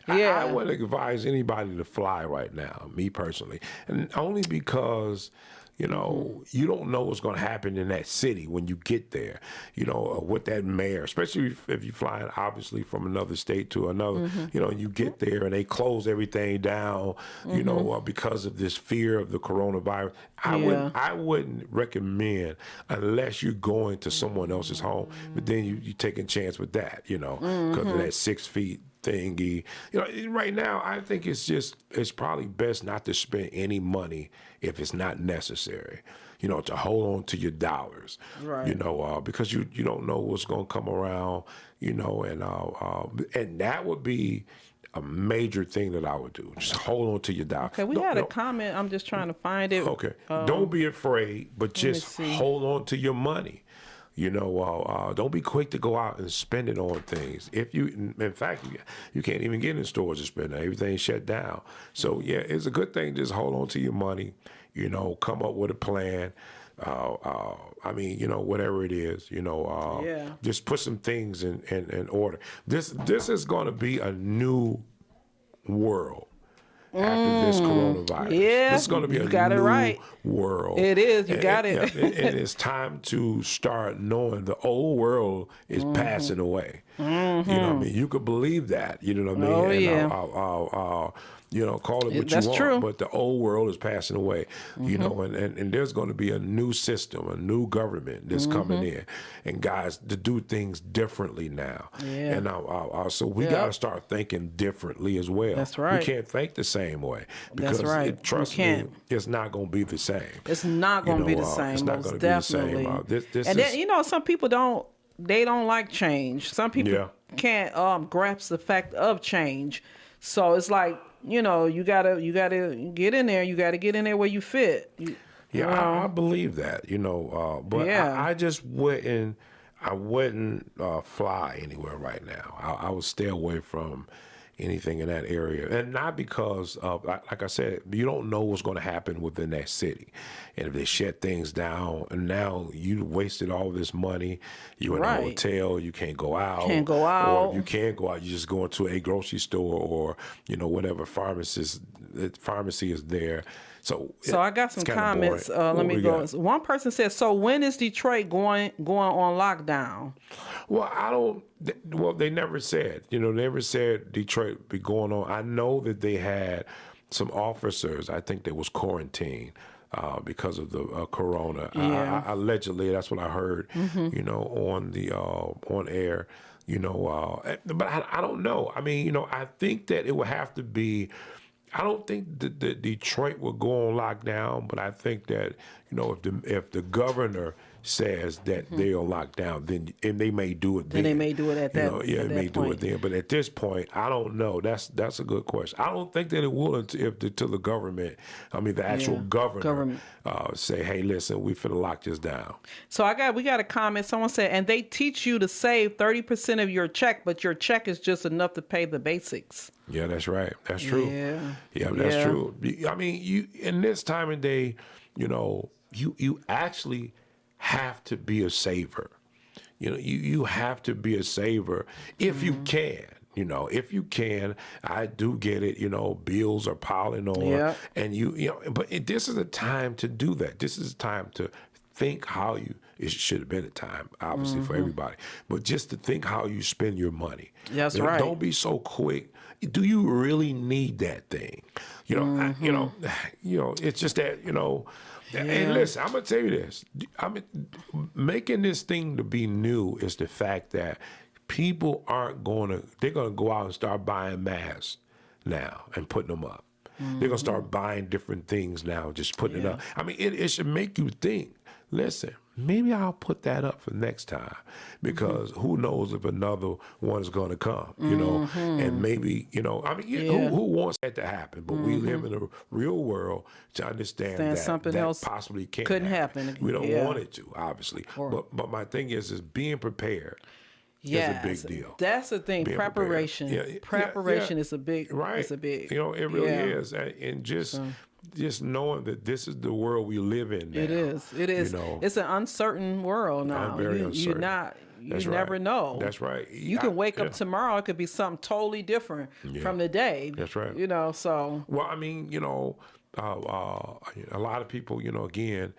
S1: I wouldn't advise anybody to fly right now, me personally, and only because. You don't know what's going to happen in that city when you get there, with that mayor, especially if you're flying, obviously, from another state to another, and you get there and they close everything down, because of this fear of the coronavirus. I wouldn't recommend unless you're going to someone else's home, but then you're taking a chance with that, because of that 6 feet thingy. Right now, I think it's probably best not to spend any money if it's not necessary, to hold on to your dollars, right. Because you don't know what's going to come around, and that would be a major thing that I would do. Just hold on to your dollars.
S2: Okay, we had a comment. I'm just trying to find it.
S1: Okay. Don't be afraid, but just hold on to your money. Don't be quick to go out and spend it on things. In fact, you can't even get in stores to spend it. Everything's shut down. So yeah, it's a good thing. Just hold on to your money. Come up with a plan. Whatever it is. Just put some things in order. This is going to be a new world. After this coronavirus.
S2: Yeah,
S1: it's going to be a new world.
S2: It is. You got it.
S1: And it's time to start knowing the old world is passing away. You know what I mean? You could believe that. You know what I mean?
S2: Oh, yeah.
S1: Call it what
S2: That's
S1: you want,
S2: true.
S1: but the old world is passing away. And there's going to be a new system, a new government that's coming in, and guys to do things differently now.
S2: Yeah.
S1: And so we got to start thinking differently as well.
S2: That's right.
S1: We can't think the same way because
S2: That's right.
S1: Trust me, it's not going to be the same.
S2: It's not going to be the same.
S1: It's not going to be the same.
S2: Then some people don't like change. Some people can't grasp the fact of change. So it's like, you gotta get in there. You gotta get in there where you fit.
S1: I believe that. But I just wouldn't. I wouldn't fly anywhere right now. I would stay away from anything in that area, and not because of, like I said, you don't know what's going to happen within that city, and if they shut things down, and now you wasted all this money, you in a hotel, you can't go out, or you can go out, you just go into a grocery store or whatever pharmacy is there. So
S2: I got some comments. Let me go. One person says, "So when is Detroit going on lockdown?"
S1: Well, they never said. They never said Detroit be going on. I know that they had some officers. I think they was quarantined because of the corona.
S2: Yeah.
S1: Allegedly, that's what I heard. On the on air. But I don't know. I mean, I think that it would have to be. I don't think that Detroit will go on lockdown, but I think that if the governor says that they are locked down, then and they may do it then.
S2: Then they may do it at that.
S1: They may do it then. But at this point, I don't know. That's a good question. I don't think that it will until the government, the actual government. Say, hey, listen, we finna lock this down.
S2: So we got a comment. Someone said, and they teach you to save 30% of your check, but your check is just enough to pay the basics.
S1: Yeah, that's right. That's true. Yeah, that's true. I mean, you in this time of day, you actually have to be a saver. You have to be a saver if you can. If you can. I do get it. Bills are piling on, and but this is a time to do that. This is a time to think how it should have been a time, obviously, for everybody, but just to think how you spend your money.
S2: That's right.
S1: Don't be so quick. Do you really need that thing? It's just that, And listen, I'm gonna tell you this. Making this thing to be new is the fact that people they're gonna go out and start buying masks now and putting them up. They're gonna start buying different things now, just putting it up. It should make you think, listen, maybe I'll put that up for next time, because who knows if another one is going to come, and maybe, who wants that to happen? But we live in a real world to understand that
S2: something else
S1: possibly
S2: couldn't happen.
S1: We don't want it to, obviously. But my thing is being prepared. Is a big deal.
S2: That's the thing. Preparation. Preparation is a big.
S1: Right.
S2: It's a big.
S1: It really is, and just knowing that this is the world we live in now.
S2: It is. It's an uncertain world now.
S1: Very uncertain.
S2: You never know.
S1: That's right.
S2: You can wake up tomorrow. It could be something totally different from the day.
S1: That's right.
S2: So.
S1: Well, a lot of people, again,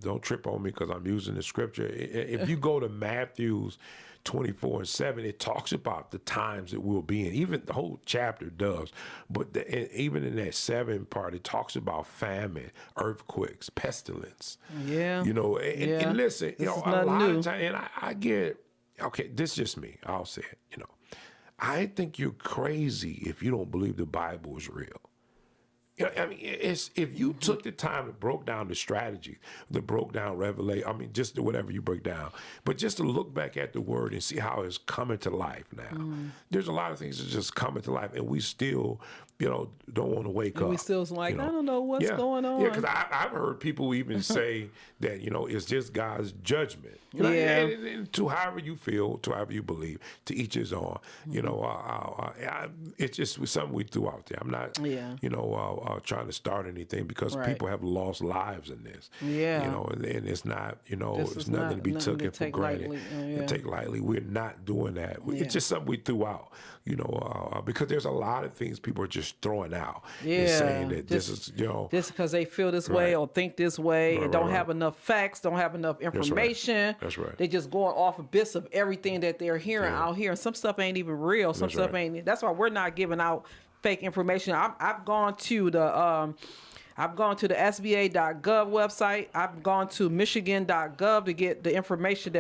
S1: don't trip on me because I'm using the scripture. If you go to Matthew's 24:7, it talks about the times that we'll be in. Even the whole chapter does. But even in that 7 part, it talks about famine, earthquakes, pestilence.
S2: Yeah.
S1: And listen,
S2: this
S1: a lot of times, and I get, okay, this is just me. I'll say it, I think you're crazy if you don't believe the Bible is real. It's if you took the time to broke down the strategy, broke down Revelation, just whatever you break down, but just to look back at the word and see how it's coming to life now. There's a lot of things that just coming to life, and we still, don't want to wake up.
S2: We still like, I don't know what's going on.
S1: Yeah, because I've heard people even say that, it's just God's judgment. And to however you feel, to however you believe, to each his own. It's just something we threw out there. I'm not, trying to start anything, because people have lost lives in this. And it's not, it's nothing to be taken for granted and take lightly. We're not doing that. It's just something we threw out, because there's a lot of things people are just throwing out and saying that this is,
S2: just because they feel this way or think this way and don't have enough facts, don't have enough information.
S1: That's right.
S2: They just going off of bits of everything that they're hearing out here, and some stuff ain't even real. Some stuff ain't. That's why we're not giving out fake information. I've gone to the SBA.gov website. I've gone to Michigan.gov to get the information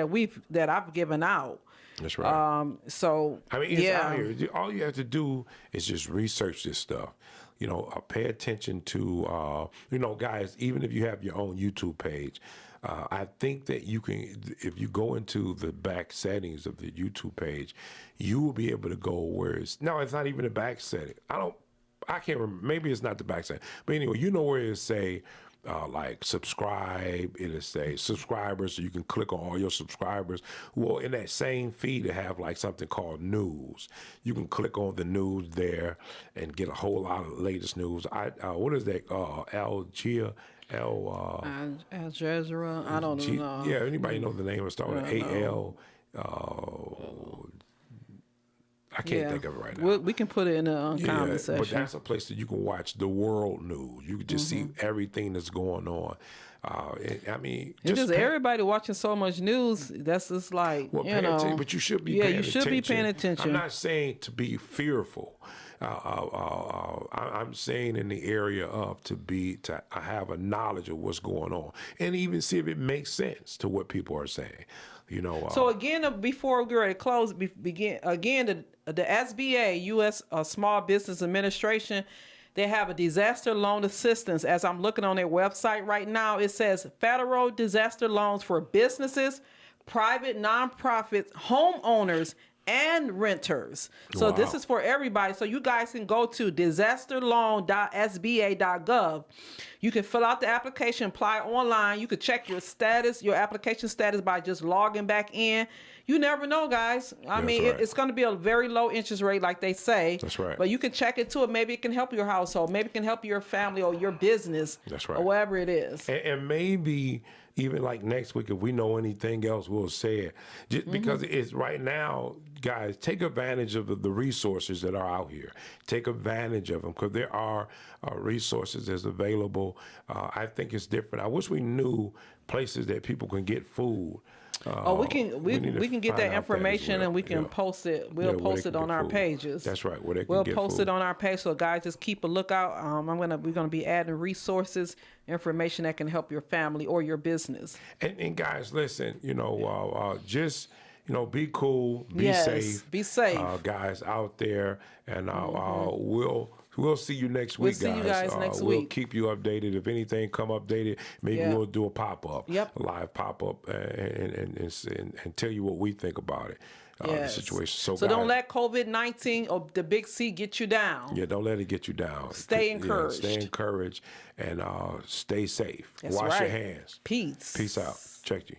S2: that I've given out.
S1: That's right.
S2: It's
S1: out here. All you have to do is just research this stuff. Pay attention to, guys, even if you have your own YouTube page, I think that you can, if you go into the back settings of the YouTube page, you will be able to go where it's not even the back setting. I can't remember. Maybe it's not the back setting. But anyway, where it say, like subscribe, it'll say subscribers, so you can click on all your subscribers. Well, in that same feed, they have like something called news. You can click on the news there and get a whole lot of latest news. What is that? Al Jazeera.
S2: I don't know.
S1: Yeah, anybody know the name? It starts with AL. I can't think of it right now.
S2: We can put it in the comment section.
S1: But that's a place that you can watch the world news. You can just see everything that's going on.
S2: Everybody watching so much news. That's just like,
S1: but you should be paying attention.
S2: You should be paying attention.
S1: I'm not saying to be fearful. I'm saying in the area of to have a knowledge of what's going on, and even see if it makes sense to what people are saying.
S2: So again, before we get ready to close, begin again the SBA, U.S. Small Business Administration. They have a disaster loan assistance. As I'm looking on their website right now, it says federal disaster loans for businesses, private nonprofits, homeowners, and renters. So this is for everybody. So you guys can go to disasterloan.sba.gov. You can fill out the application, apply online. You can check your status, your application status by just logging back in. You never know, guys. I mean, it's going to be a very low interest rate, like they say.
S1: That's right.
S2: But you can check into it. Maybe it can help your household. Maybe it can help your family or your business.
S1: That's right.
S2: Or whatever it is.
S1: And maybe even like next week, if we know anything else, we'll say it. Just because it's right now, guys, take advantage of the resources that are out here. Take advantage of them because there are resources that's available. I think it's different. I wish we knew places that people can get food.
S2: We can get that information and we can post it. We'll post it on our pages.
S1: That's right. Where they can
S2: we'll
S1: get
S2: post
S1: food.
S2: it on our page. So guys, just keep a lookout. We're gonna be adding resources, information that can help your family or your business.
S1: And guys, listen. Just be cool, be safe.
S2: Be safe,
S1: guys out there, and We'll see you next week, guys.
S2: We'll see you guys next week.
S1: We'll keep you updated. If anything come updated, maybe we'll do a pop-up, a live pop-up, and tell you what we think about it, the situation. So guys,
S2: don't let COVID-19 or the big C get you down.
S1: Yeah, don't let it get you down.
S2: Stay encouraged.
S1: Stay encouraged and stay safe.
S2: That's
S1: Wash your hands.
S2: Peace.
S1: Peace out. Check you.